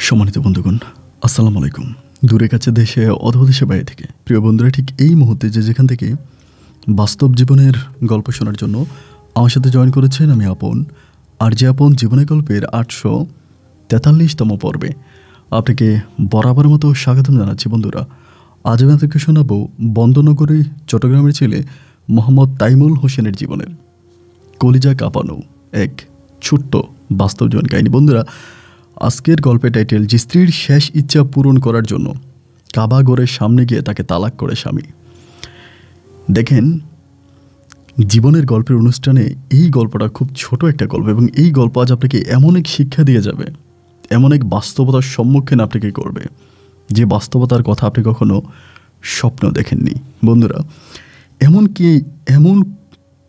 সম্মানিত বন্ধুগণ, আসসালামু আলাইকুম। দূরে কাছে দেশে অথবা দেশের বাইরে থেকে প্রিয় বন্ধুরা, ঠিক এই মুহূর্তে যেখান থেকে বাস্তব জীবনের গল্প শোনার জন্য আমার সাথে জয়েন করেছেন, আমি আপন আর যে আপন জীবনের গল্পের 843তম পর্বে আপনাকে বরাবর মতো স্বাগতম জানাচ্ছি। বন্ধুরা, আজ আমি আপনাকে শোনাবো বন্দনগরী চট্টগ্রামের ছেলে মোহাম্মদ তাইমুল হোসেনের জীবনের কলিজা কাঁপানো এক ছোট্ট বাস্তব জীবন কাহিনী। বন্ধুরা, আজকের গল্পের টাইটেল, যে স্ত্রীর শেষ ইচ্ছা পূরণ করার জন্য কাবা ঘরের সামনে গিয়ে তাকে তালাক করে স্বামী। দেখেন, জীবনের গল্পের অনুষ্ঠানে এই গল্পটা খুব ছোট একটা গল্প, এবং এই গল্প আজ আপনাকে এমন এক শিক্ষা দিয়ে যাবে, এমন এক বাস্তবতার সম্মুখীন আপনাকে করবে, যে বাস্তবতার কথা আপনি কখনো স্বপ্ন দেখেননি। বন্ধুরা, এমনকি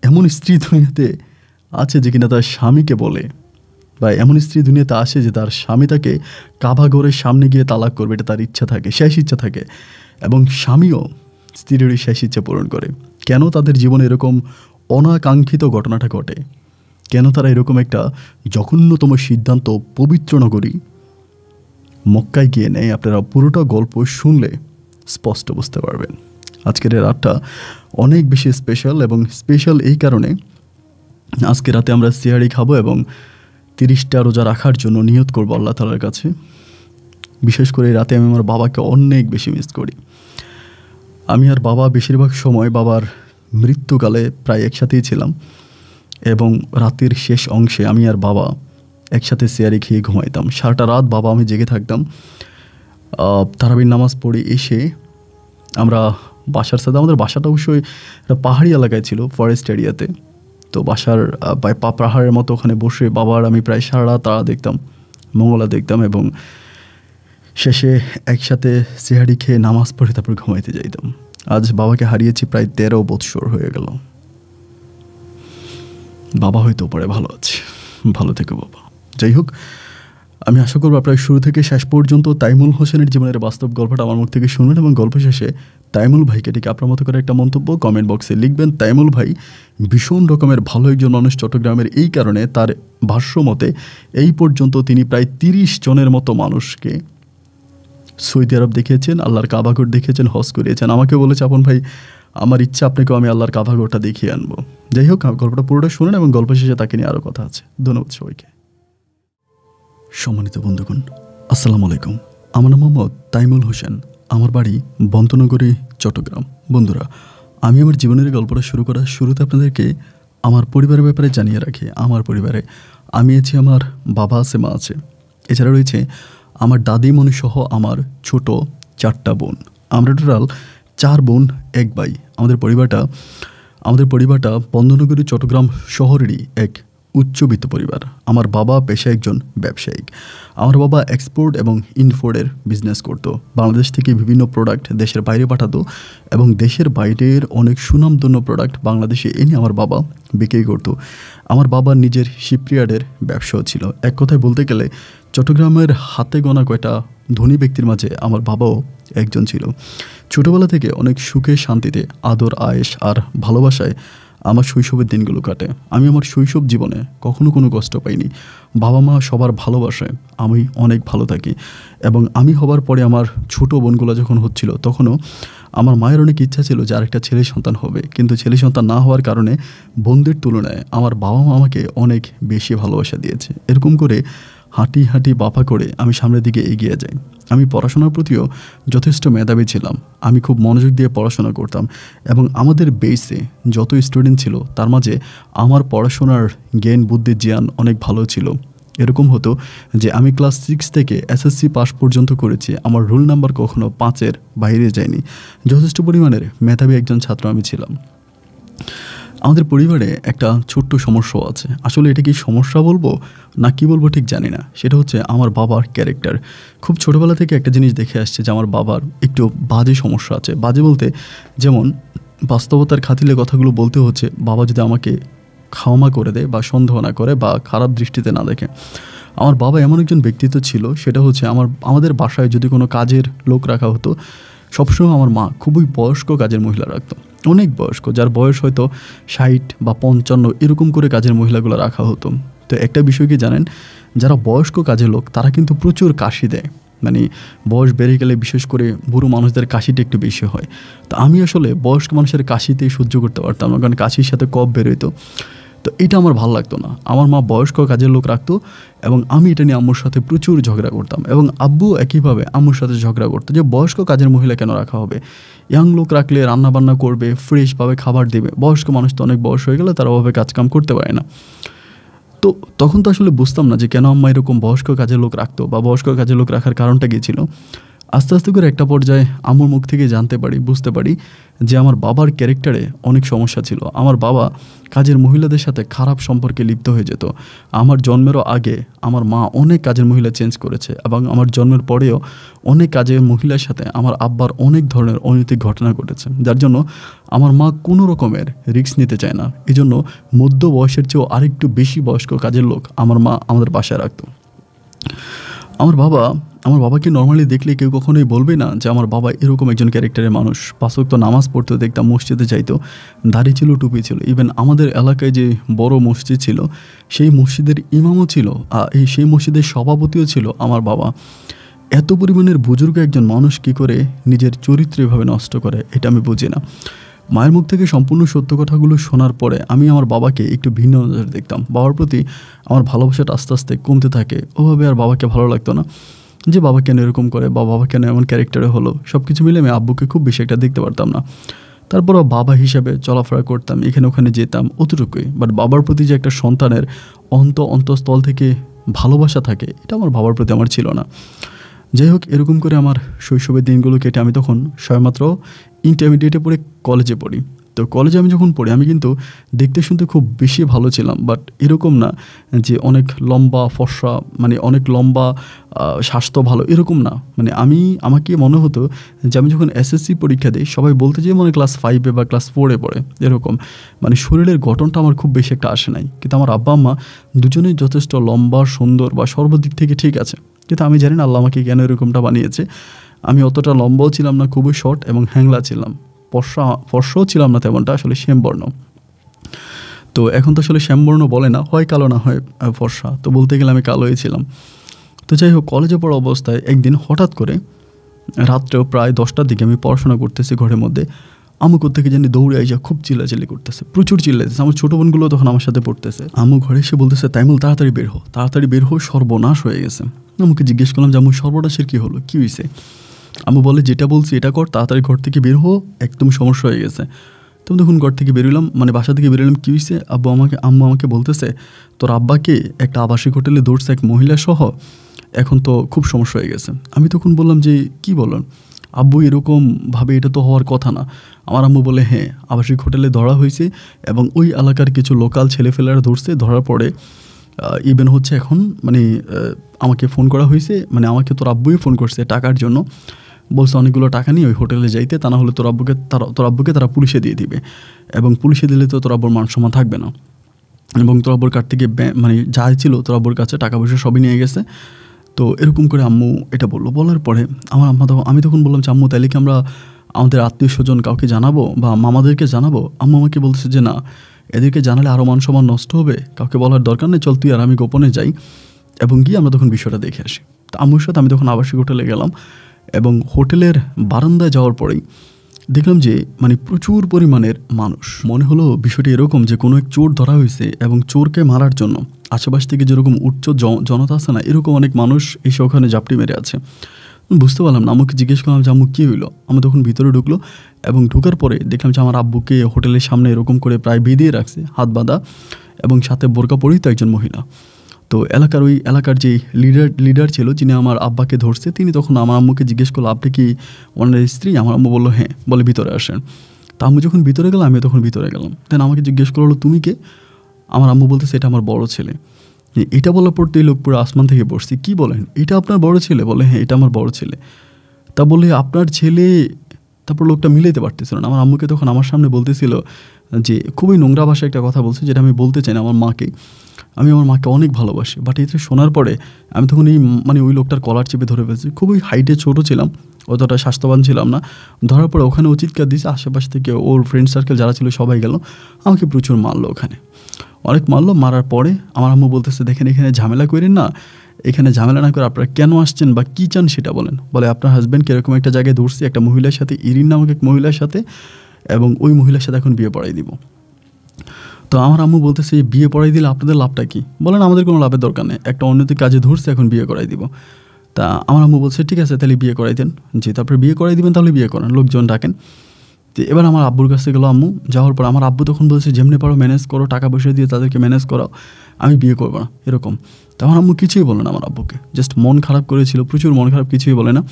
এমন স্ত্রী দুনিয়াতে আছে যে কিনা তার স্বামীকে বলে, বা এমন স্ত্রী দুনিয়াতে আসে যে তার স্বামী তাকে কাবা ঘরের সামনে গিয়ে তালাক করবে, এটা তার ইচ্ছা থাকে, শেষ ইচ্ছা থাকে, এবং স্বামীও স্ত্রীর শেষ ইচ্ছা পূরণ করে। কেন তাদের জীবনে এরকম অনাকাঙ্ক্ষিত ঘটনাটা ঘটে? কেন তারা এরকম একটা জঘন্যতম সিদ্ধান্ত পবিত্র নগরী মক্কায় গিয়ে নেয়? আপনারা পুরোটা গল্প শুনলে স্পষ্ট বুঝতে পারবেন। আজকের এই রাতটা অনেক বেশি স্পেশাল, এবং স্পেশাল এই কারণে আজকে রাতে আমরা সিয়ারি খাবো এবং 30টা রোজা রাখার জন্য নিয়ত করবো আল্লাহ তাআলার কাছে। বিশেষ করে এই রাতে আমি আমার বাবাকে অনেক বেশি মিস করি। আমি আর বাবা বেশিরভাগ সময় বাবার মৃত্যুকালে প্রায় একসাথেই ছিলাম, এবং রাতের শেষ অংশে আমি আর বাবা একসাথে সিয়ারি খেয়ে ঘুমাইতাম। সারাটা রাত বাবা আমি জেগে থাকতাম। তারাবির নামাজ পড়ে এসে আমরা বাসার সাথে, আমাদের বাসাটা অবশ্যই একটা পাহাড়ি এলাকায় ছিল, ফরেস্ট এরিয়াতে। তো বাসার পাহাড়ের মতো ওখানে বসে বাবার আমি প্রায় সারা রাত তারা দেখতাম, মঙ্গলা দেখতাম, এবং শেষে একসাথে সিহারি খেয়ে নামাজ পড়ে তারপর ঘুমাইতে যাইতাম। আজ বাবাকে হারিয়েছি প্রায় 13 বৎসর হয়ে গেল। বাবা হয়তো পরে ভালো আছে, ভালো থেকো বাবা। যাই হোক, আমি আশা করবো আপনারা শুরু থেকে শেষ পর্যন্ত তাইমুল হোসেনের জীবনের বাস্তব গল্পটা আমার মুখ থেকে শুনবেন, এবং গল্প শেষে তাইমুল ভাইকে ঠিক আপনার মতো করে একটা মন্তব্য কমেন্ট বক্সে লিখবেন। তাইমুল ভাই ভীষণ রকমের ভালো একজন মানুষ চট্টগ্রামের, এই কারণে তার ভাষ্য মতে এই পর্যন্ত তিনি প্রায় 30 জনের মতো মানুষকে সৌদি আরব দেখিয়েছেন, আল্লাহর কাবাঘর দেখিয়েছেন, হজ করিয়েছেন। আমাকে বলেছে, আপন ভাই আমার ইচ্ছা আপনাকেও আমি আল্লাহর কাবাঘরটা দেখিয়ে আনবো। যাই হোক, গল্পটা পুরোটা শুনেন, এবং গল্প শেষে তাকে নিয়ে আরও কথা আছে। ধন্যবাদ সবাইকে। সম্মানিত বন্ধুগণ, আসসালামু আলাইকুম। আমার নাম মোহাম্মদ তাইমুল হোসেন, আমার বাড়ি বন্তনগরী চট্টগ্রাম। বন্ধুরা, আমি আমার জীবনের গল্পটা শুরু করার শুরুতে আপনাদেরকে আমার পরিবারের ব্যাপারে জানিয়ে রাখি। আমার পরিবারে আমি আছি, আমার বাবা আছে, মা আছে, এছাড়া রয়েছে আমার দাদিমণি সহ আমার ছোট 4টা বোন। আমরা টোটাল 4 বোন 1 ভাই। আমাদের পরিবারটা বন্দনগরী চট্টগ্রাম শহরেরই এক উচ্চবিত্ত পরিবার। আমার বাবা পেশায় একজন ব্যবসায়িক। আমার বাবা এক্সপোর্ট এবং ইম্পোর্টের বিজনেস করতো। বাংলাদেশ থেকে বিভিন্ন প্রোডাক্ট দেশের বাইরে পাঠাতো, এবং দেশের বাইরের অনেক সুনামধন্য প্রোডাক্ট বাংলাদেশে এনে আমার বাবা বিক্রি করতো। আমার বাবার নিজের শিপইয়ার্ডের ব্যবসাও ছিল। এক কথায় বলতে গেলে চট্টগ্রামের হাতে গোনা কয়টা ধনী ব্যক্তির মাঝে আমার বাবাও একজন ছিল। ছোটোবেলা থেকে অনেক সুখে শান্তিতে, আদর আয়েশ আর ভালোবাসায় আমার শৈশবের দিনগুলো কাটে। আমি আমার শৈশব জীবনে কখনো কোনো কষ্ট পাইনি। বাবা মা সবার ভালোবাসায় আমি অনেক ভালো থাকি, এবং আমি হবার পরে আমার ছোটো বোনগুলো যখন হচ্ছিল, তখনও আমার মায়ের অনেক ইচ্ছা ছিল যে আরেকটা ছেলে সন্তান হবে, কিন্তু ছেলে সন্তান না হওয়ার কারণে বোনদের তুলনায় আমার বাবা মা আমাকে অনেক বেশি ভালোবাসা দিয়েছে। এরকম করে হাঁটি হাঁটি বাপা করে আমি সামনের দিকে এগিয়ে যাই। আমি পড়াশোনার প্রতিও যথেষ্ট মেধাবী ছিলাম। আমি খুব মনোযোগ দিয়ে পড়াশোনা করতাম, এবং আমাদের বেসে যত স্টুডেন্ট ছিল তার মাঝে আমার পড়াশোনার জ্ঞান বুদ্ধি জ্ঞান অনেক ভালো ছিল। এরকম হতো যে আমি ক্লাস 6 থেকে এসএসসি পাস পর্যন্ত করেছি, আমার রোল নাম্বার কখনো 5-এর বাইরে যায়নি। যথেষ্ট পরিমাণের মেধাবী একজন ছাত্র আমি ছিলাম। আমাদের পরিবারে একটা ছোট্ট সমস্যাও আছে। আসলে এটা কি সমস্যা বলবো না কি বলবো ঠিক জানি না। সেটা হচ্ছে আমার বাবার ক্যারেক্টার। খুব ছোটোবেলা থেকে একটা জিনিস দেখে আসছে যে আমার বাবার একটু বাজে সমস্যা আছে। বাজে বলতে, যেমন বাস্তবতার খাতিলে কথাগুলো বলতে হচ্ছে, বাবা যদি আমাকে ক্ষমা করে দেয় বা সন্দেহ না করে বা খারাপ দৃষ্টিতে না দেখে। আমার বাবা এমন একজন ব্যক্তিত্ব ছিল, সেটা হচ্ছে আমাদের বাসায় যদি কোনো কাজের লোক রাখা হতো, সবসময় আমার মা খুবই বয়স্ক কাজের মহিলা রাখতো, অনেক বয়স্ক, যার বয়স হয়তো 60 বা 55 এরকম করে কাজের মহিলাগুলো রাখা হতো। তো একটা বিষয় কি জানেন, যারা বয়স্ক কাজের লোক তারা কিন্তু প্রচুর কাশি দেয়, মানে বয়স বেড়ে গেলে বিশেষ করে বুড়ো মানুষদের কাশিটা একটু বেশি হয়। তো আমি আসলে বয়স্ক মানুষের কাশিতেই সহ্য করতে পারতাম না, কারণ কাশির সাথে কফ বেরোইতো। তো এটা আমার ভালো লাগতো না। আমার মা বয়স্ক কাজের লোক রাখতো এবং আমি এটা নিয়ে আম্মুর সাথে প্রচুর ঝগড়া করতাম, এবং আব্বু একইভাবে আম্মুর সাথে ঝগড়া করতো যে বয়স্ক কাজের মহিলা কেন রাখা হবে, ইয়াং লোক রাখলে রান্না বান্না করবে, ফ্রেশভাবে খাবার দেবে, বয়স্ক মানুষ তো অনেক বয়স হয়ে গেলে তারা ওভাবে কাজকাম করতে পারে না। তো তখন তো আসলে বুঝতাম না যে কেন আম্মা এরকম বয়স্ক কাজের লোক রাখতো বা বয়স্ক কাজের লোক রাখার কারণটা কী ছিল। আস্তে আস্তে করে একটা পর্যায়ে আম্মুর মুখ থেকে জানতে পারি, বুঝতে পারি যে আমার বাবার ক্যারেক্টারে অনেক সমস্যা ছিল। আমার বাবা কাজের মহিলাদের সাথে খারাপ সম্পর্কে লিপ্ত হয়ে যেত। আমার জন্মেরও আগে আমার মা অনেক কাজের মহিলা চেঞ্জ করেছে, এবং আমার জন্মের পরেও অনেক কাজের মহিলার সাথে আমার আব্বার অনেক ধরনের অনৈতিক ঘটনা ঘটেছে, যার জন্য আমার মা কোনো রকমের রিস্ক নিতে চায় না। এই জন্য মধ্য বয়সের চেয়েও আরেকটু বেশি বয়স্ক কাজের লোক আমার মা আমাদের বাসায় রাখতো। আমার বাবাকে নর্মালি দেখলে কেউ কখনোই বলবে না যে আমার বাবা এরকম একজন ক্যারেক্টারের মানুষ। 5 ওয়াক্ত নামাজ পড়তে দেখতাম, মসজিদে যাইতো, দাড়ি ছিল, টুপি ছিল। ইভেন আমাদের এলাকায় যে বড় মসজিদ ছিল সেই মসজিদের ইমামও ছিল, সেই মসজিদের সভাপতিও ছিল আমার বাবা। এত পরিমাণের বুজুর্গ একজন মানুষ কী করে নিজের চরিত্র এভাবে নষ্ট করে, এটা আমি বুঝি না। মায়ের মুখ থেকে সম্পূর্ণ সত্য কথাগুলো শোনার পরে আমি আমার বাবাকে একটু ভিন্ন নজরে দেখতাম। বাবার প্রতি আমার ভালোবাসাটা আস্তে আস্তে কমতে থাকে। ওভাবে আর বাবাকে ভালো লাগতো না যে বাবা কেন এরকম করে বা বাবা কেন এমন ক্যারেক্টারে হলো। সব কিছু মিলে আমি আব্বুকে খুব বেশি একটা দেখতে পারতাম না। তারপরও বাবা হিসাবে চলাফেরা করতাম, এখানে ওখানে যেতাম, অতটুকুই। বাট বাবার প্রতি যে একটা সন্তানের অন্তঃস্থল থেকে ভালোবাসা থাকে, এটা আমার বাবার প্রতি আমার ছিল না। যাই হোক, এরকম করে আমার শৈশবের দিনগুলো কেটে আমি তখন সবেমাত্র ইন্টারমিডিয়েটে পড়ে কলেজে পড়ি। তো কলেজে আমি যখন পড়ি আমি কিন্তু দেখতে শুনতে খুব বেশি ভালো ছিলাম, বাট এরকম না যে অনেক লম্বা ফর্সা, মানে অনেক লম্বা, স্বাস্থ্য ভালো, এরকম না। মানে আমাকে মনে হতো যে আমি যখন এসএসসি পরীক্ষা দিই সবাই বলতে যে মনে ক্লাস 5-এ বা ক্লাস 4-এ পড়ে, এরকম। মানে শরীরের গঠনটা আমার খুব বেশি একটা আসে নাই, কিন্তু আমার আব্বা আম্মা দুজনেই যথেষ্ট লম্বা, সুন্দর বা সর্বদিক থেকে ঠিক আছে। কিন্তু আমি জানি না আল্লাহ আমাকে কেন এরকমটা বানিয়েছে। আমি অতটা লম্বাও ছিলাম না, খুবই শর্ট এবং হ্যাংলা ছিলাম, ফর্সাও ছিলাম না তেমনটা, আসলে শ্যামবর্ণ। তো এখন তো আসলে শ্যামবর্ণ বলে না, হয় কালো না হয় ফর্সা, তো বলতে গেলে আমি কালোই ছিলাম। তো যাই হোক, কলেজে পড়া অবস্থায় একদিন হঠাৎ করে রাত্রেও প্রায় 10টার দিকে আমি পড়াশোনা করতেছি ঘরের মধ্যে, আম্মু কোত্থেকে জানি দৌড়ে আইসা খুব চিল্লাচিল্লি করতেছে, প্রচুর চিল্লাইতেছে। আমার ছোটো বোনগুলো তখন আমার সাথে পড়তেছে। আম্মু ঘরে এসে বলতেছে, তাইমুল তাড়াতাড়ি বের হো, সর্বনাশ হয়ে গেছে। আম্মুকে জিজ্ঞেস করলাম যে আম্মু সর্বনাশের কী হলো, কী হয়েছে? আম্মু বলে, যেটা বলছি এটা কর, তাড়াতাড়ি ঘর থেকে বের হো, একদম সমস্যা হয়ে গেছে। তো তখন ঘর থেকে বেরোলাম, মানে বাসা থেকে বেরোলাম, কী হয়েছে? আম্মু আমাকে বলতেছে, তোর আব্বাকে একটা আবাসিক হোটেলে ধরছে এক মহিলা সহ, এখন তো খুব সমস্যা হয়ে গেছে। আমি তখন বললাম যে কী বলেন আব্বু, এরকমভাবে এটা তো হওয়ার কথা না। আমার আম্মু বলে, হ্যাঁ, আবাসিক হোটেলে ধরা হয়েছে এবং ওই এলাকার কিছু লোকাল ছেলেফেলেরা ধরছে, ধরার পরে ইভেন হচ্ছে এখন মানে আমাকে ফোন করা হয়েছে, মানে আমাকে তোর আব্বুই ফোন করছে টাকার জন্য, বলছে অনেকগুলো টাকা নিয়ে ওই হোটেলে যাইতে, তা না হলে তোর আব্বুকে তারা পুলিশে দিয়ে দিবে, এবং পুলিশে দিলে তো তোর আব্বুর মান সম্মান থাকবে না, এবং তোর আব্বুর কাছ থেকে মানে যা ছিল তোর আব্বুর কাছে টাকা পয়সা সবই নিয়ে গেছে। তো এরকম করে আম্মু এটা বললো। বলার পরে আমি তখন বললাম যে আম্মু, তাইলে কি আমরা আমাদের আত্মীয় স্বজন কাউকে জানাবো বা মামাদেরকে জানাবো? আম্মু আমাকে বলতেছে যে না, এদেরকে জানালে আরও মান সম্মান নষ্ট হবে, কাউকে বলার দরকার নেই, চল তুই আর আমি গোপনে যাই এবং গিয়ে আমরা তখন বিষয়টা দেখে আসি। তো আম্মুর সাথে আমি তখন আবাসিক হোটেলে গেলাম, এবং হোটেলের বারান্দায় যাওয়ার পরেই দেখলাম যে মানে প্রচুর পরিমাণের মানুষ। মনে হলো বিষয়টি এরকম যে কোনো এক চোর ধরা হয়েছে এবং চোরকে মারার জন্য আশেপাশ থেকে যেরকম উচ্চ জনতা আছে না, এরকম অনেক মানুষ এসে ওখানে জাপটি মেরে আছে। বুঝতে পারলাম না। আমাকে জিজ্ঞেস করলাম যে আম্মু কী হইলো? আমি তখন ভিতরে ঢুকলো, এবং ঢুকার পরে দেখলাম যে আমার আব্বুকে হোটেলের সামনে এরকম করে প্রায় বেঁধে রাখছে, হাত বাঁধা, এবং সাথে বোরকা পরিহিত একজন মহিলা। তো ওই এলাকার যে লিডার ছিল, যিনি আমার আব্বাকে ধরছে, তিনি তখন আমার আম্মুকে জিজ্ঞেস করলো, আপনি কি ওনার স্ত্রী? আমার আম্মু বললো হ্যাঁ। বলে ভিতরে আসেন। তা আম্মু যখন ভিতরে গেলাম, আমি তখন ভিতরে গেলাম। দেন আমাকে জিজ্ঞেস করলো, তুমি কে? আমার আম্মু বলতেছে, এটা আমার বড় ছেলে। এটা বলার পর তো এই লোক পুরো আসমান থেকে বসছি, কি বলেন, এটা আপনার বড় ছেলে? বলে হ্যাঁ, এটা আমার বড় ছেলে। তা বলে আপনার ছেলে? তারপর লোকটা মিলাইতে পারতেছিল না। আমার আম্মুকে তখন আমার সামনে বলতেছিল যে খুবই নোংরা ভাষায় একটা কথা বলছে, যেটা আমি বলতে চাই না। আমি আমার মাকে অনেক ভালোবাসি। বাট এটা শোনার পরে আমি তখন ওই লোকটার কলার চেপে ধরে ফেলছি। খুবই হাইটে ছোটো ছিলাম, অতটা স্বাস্থ্যবান ছিলাম না। ধরার পরে ওখানে চিৎকার দিয়েছে, আশেপাশ থেকে ওর ফ্রেন্ড সার্কেল যারা ছিল সবাই গেল, আমাকে প্রচুর মারলো ওখানে। অনেক মারলো। মারার পরে আমার আম্মু বলতেছে, দেখেন এখানে ঝামেলা করেন না, এখানে ঝামেলা না করে আপনারা কেন আসছেন বা কী চান সেটা বলেন। বলে আপনার হাজব্যান্ডকে এরকম একটা জায়গায় ধরছি একটা মহিলার সাথে, ইরিন নামক এক মহিলার সাথে, এবং ওই মহিলার সাথে এখন বিয়ে পড়াই দিব। তো আমার আম্মু বলতেছে, বিয়ে পড়াই দিলে আপনাদের লাভটা কী? বলেন আমাদের কোনো লাভের দরকার নেই, একটা অন্যদের কাজে ধরছে, এখন বিয়ে করাই দিব। তা আমার আম্মু বলছে, ঠিক আছে তাহলে বিয়ে করাই দেন। যে তারপরে বিয়ে করাই দিবেন তাহলে বিয়ে করেন, লোকজন ডাকেন। তো এবার আমার আব্বুর কাছে গেলো আম্মু। যাওয়ার পর আমার আব্বু তখন বলছে, যেমনি পারো ম্যানেজ করো, টাকা পয়সা দিয়ে তাদেরকে ম্যানেজ করাও, আমি বিয়ে করবো না এরকম। তো আমার আম্মু কিছুই বলে না আমার আব্বুকে, জাস্ট মন খারাপ করেছিল, প্রচুর মন খারাপ, কিছুই বলে না।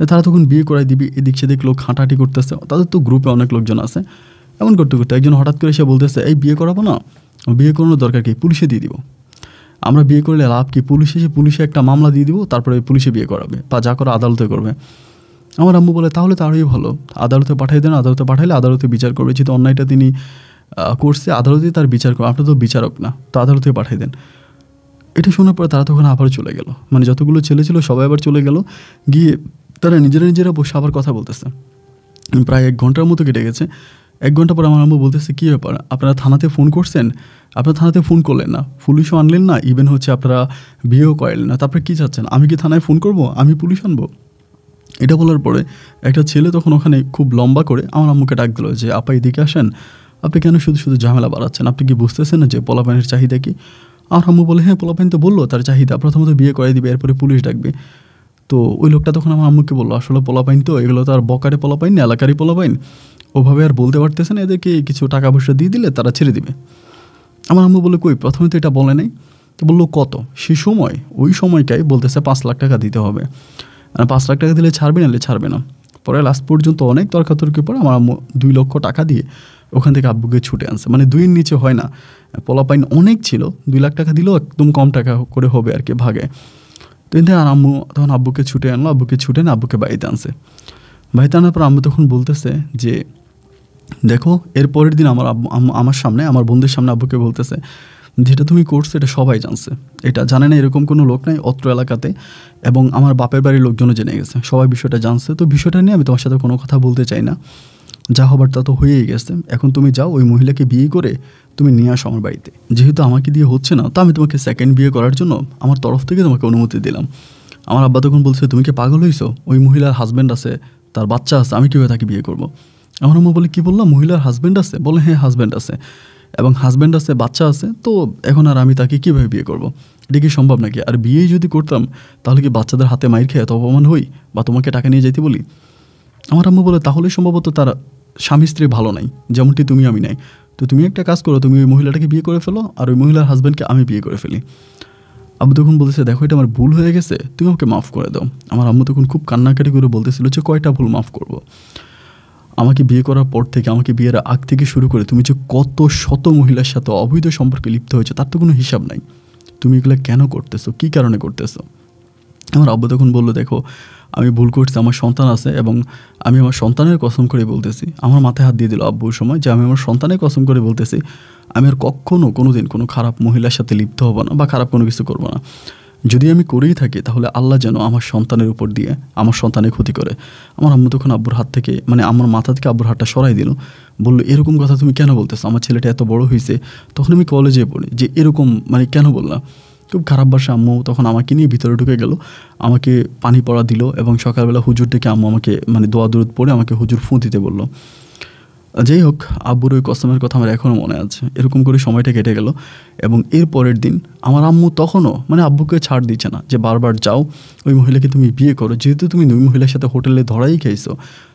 তারা তখন বিয়ে করাই দিবি, এদিক সেদিক লোক হাঁটাহাঁটি করতেছে, তাদের তো গ্রুপে অনেক লোকজন আছে। এমন করতে করতে একজন হঠাৎ করে সে বলতেছে, এই বিয়ে করাবো না, বিয়ে করানোর দরকার কি, পুলিশে দিয়ে দিব, আমরা বিয়ে করলে লাভ কি, পুলিশে একটা মামলা দিয়ে দিব, তারপরে পুলিশে বিয়ে করাবে বা যা করে আদালতে করবে। আমার আম্মু বলে, তাহলে তো আরোই ভালো, আদালতে পাঠাই দেন, আদালতে পাঠাইলে আদালতে বিচার করবে, যেহেতু অন্যায়টা তিনি করছে আদালতে তার বিচার করবে, আপনার তো বিচারক না, তো আদালতে পাঠাই দেন। এটা শোনার পরে তারা তখন আবার চলে গেল, মানে যতগুলো ছেলে ছিল সবাই আবার চলে গেল, গিয়ে তারা নিজেরা বসে আবার কথা বলতেছে। প্রায় 1 ঘন্টার মতো কেটে গেছে। 1 ঘন্টা পর আমার আম্মু বলতেছে, কী ব্যাপার, আপনারা থানাতে ফোন করছেন, আপনারা থানাতে ফোন করলেন না, পুলিশও আনলেন না, ইভেন হচ্ছে আপনারা বিয়েও করালেন না, তারপরে কী চাচ্ছেন, আমি কি থানায় ফোন করব, আমি পুলিশ আনবো? এটা বলার পরে একটা ছেলে তখন ওখানে খুব লম্বা করে আমার আম্মুকে ডাক দিল যে, আপা এদিকে আসেন, আপনি কেন শুধু শুধু ঝামেলা বাড়াচ্ছেন, আপনি কি বুঝতেছেন না যে পোলাপাইনের চাহিদা কি? আমার আম্মু বলে, হ্যাঁ পোলাপাইন তো বললো তার চাহিদা, প্রথমত বিয়ে করাই দিবে, এরপরে পুলিশ ডাকবে। তো ওই লোকটা তখন আমার আম্মুকে বললো, আসলে পোলাপাইন তো এগুলো তো আর বকারে পোলাপাইন না, এলাকারই পোলাপাইন, ওভাবে আর বলতে পারতেছে না, এদেরকে কিছু টাকা পয়সা দিয়ে দিলে তারা ছেড়ে দিবে। আমার আম্মু বলে, কই প্রথমে তো এটা বলে নাই। তো বললো কত, সে সময় ওই সময়টাই বলতেছে 5 লাখ টাকা দিতে হবে, আর 5 লাখ টাকা দিলে ছাড়বে, নাহলে ছাড়বে না। পরে লাস্ট পর্যন্ত অনেক তর্কাতর্কি পরে আমার আম্মু 2 লক্ষ টাকা দিয়ে ওখান থেকে আব্বুকে ছুটে আনছে। মানে 2-এর নিচে হয় না, পোলাপাইন অনেক ছিল, 2 লাখ টাকা দিলেও একদম কম টাকা করে হবে আর কি ভাগে। তো এতে আর আম্মু তখন আব্বুকে ছুটে আনলো, আব্বুকে ছুটে না আব্বুকে বাড়িতে আনছে। বাড়িতে আনার পর আম্মু তখন বলতেছে যে, দেখো এর পরের দিন আমার সামনে, আমার বন্ধুদের সামনে আব্বুকে বলতেছে, যেটা তুমি করছো এটা সবাই জানছে, এটা জানে না এরকম কোনো লোক নাই অত্র এলাকাতে, এবং আমার বাপের বাড়ির লোকজনও জেনে গেছে, সবাই বিষয়টা জানছে। তো বিষয়টা নিয়ে আমি তোমার সাথে কোনো কথা বলতে চাই না, যা হবার তা তো হয়েই গেছে, এখন তুমি যাও ওই মহিলাকে বিয়ে করে তুমি নিয়ে আসো আমার বাড়িতে। যেহেতু আমাকে দিয়ে হচ্ছে না, তো আমি তোমাকে সেকেন্ড বিয়ে করার জন্য আমার তরফ থেকে তোমাকে অনুমতি দিলাম। আমার আব্বা তখন বলছে, তুমি কি পাগল হইছো, ওই মহিলার হাজব্যান্ড আছে, তার বাচ্চা আছে, আমি কীভাবে তাকে বিয়ে করবো? আমার আম্মা বলে, কী বললাম, মহিলার হাজব্যান্ড আছে? বলে, হ্যাঁ হাজব্যান্ড আছে, এবং হাজব্যান্ড আছে, বাচ্চা আছে, তো এখন আর আমি তাকে কীভাবে বিয়ে করব? এটা কি সম্ভব নাকি? আর বিয়েই যদি করতাম তাহলে কি বাচ্চাদের হাতে মাইর খেয়ে এত অপমান হই বা তোমাকে টাকা নিয়ে যেতে বলি? আমার আম্মু বলে, তাহলে সম্ভবত তার স্বামী স্ত্রী ভালো নাই, যেমনটি তুমি আমি নাই। তো তুমি একটা কাজ করো, তুমি ওই মহিলাটাকে বিয়ে করে ফেলো, আর ওই মহিলার হাজব্যান্ডকে আমি বিয়ে করে ফেলি। আব্বু তখন বলতেছে, দেখো এটা আমার ভুল হয়ে গেছে, তুমি আমাকে মাফ করে দাও। আমার আম্মু তখন খুব কান্নাকাটি করে বলতেছিল যে, কয়টা ভুল মাফ করব? আমাকে বিয়ে করার পর থেকে, আমাকে বিয়ের আগ থেকে শুরু করে তুমি যে কত শত মহিলার সাথে অবৈধ সম্পর্কে লিপ্ত হয়েছে তার তো কোনো হিসাব নাই, তুমি এগুলো কেন করতেছো, কী কারণে করতেছো? আমার আব্বু তখন বললো, দেখো আমি ভুল করছি, আমার সন্তান আছে, এবং আমি আমার সন্তানের কসম করে বলতেছি, আমার মাথায় হাত দিয়ে দিল আব্বুর সময়, যে আমি আমার সন্তানের কসম করে বলতেছি আমি আর কখনও কোনো দিন কোনো খারাপ মহিলার সাথে লিপ্ত হব না বা খারাপ কোনো কিছু করবো না। যদি আমি করেই থাকি তাহলে আল্লাহ যেন আমার সন্তানের উপর দিয়ে আমার সন্তানের ক্ষতি করে। আমার আম্মু তখন আব্বুর হাত থেকে, মানে আমার মাথা থেকে আব্বুর হাতটা সরাই দিল, বললো, এরকম কথা তুমি কেন বলতেছো, আমার ছেলেটা এত বড় হয়েছে, তখন আমি কলেজে পড়ি, যে এরকম মানে কেন বললাম? খুব খারাপ ভাষা। আম্মু তখন আমাকে নিয়ে ভিতরে ঢুকে গেল, আমাকে পানি পড়া দিল, এবং সকালবেলা হুজুর ডেকে আম্মু আমাকে মানে দোয়া দরুদ পড়ে আমাকে হুজুর ফুঁ দিতে বললো। যাই হোক, আব্বুর ওই কসমের কথা আমার এখনও মনে আছে। এরকম করে সময়টা কেটে গেল, এবং এর পরের দিন আমার আম্মু তখনও মানে আব্বুকে ছাড় দিচ্ছে না, যে বারবার যাও ওই মহিলাকে তুমি বিয়ে করো, যেহেতু তুমি ওই মহিলার সাথে হোটেলে ধরাই খাইছো,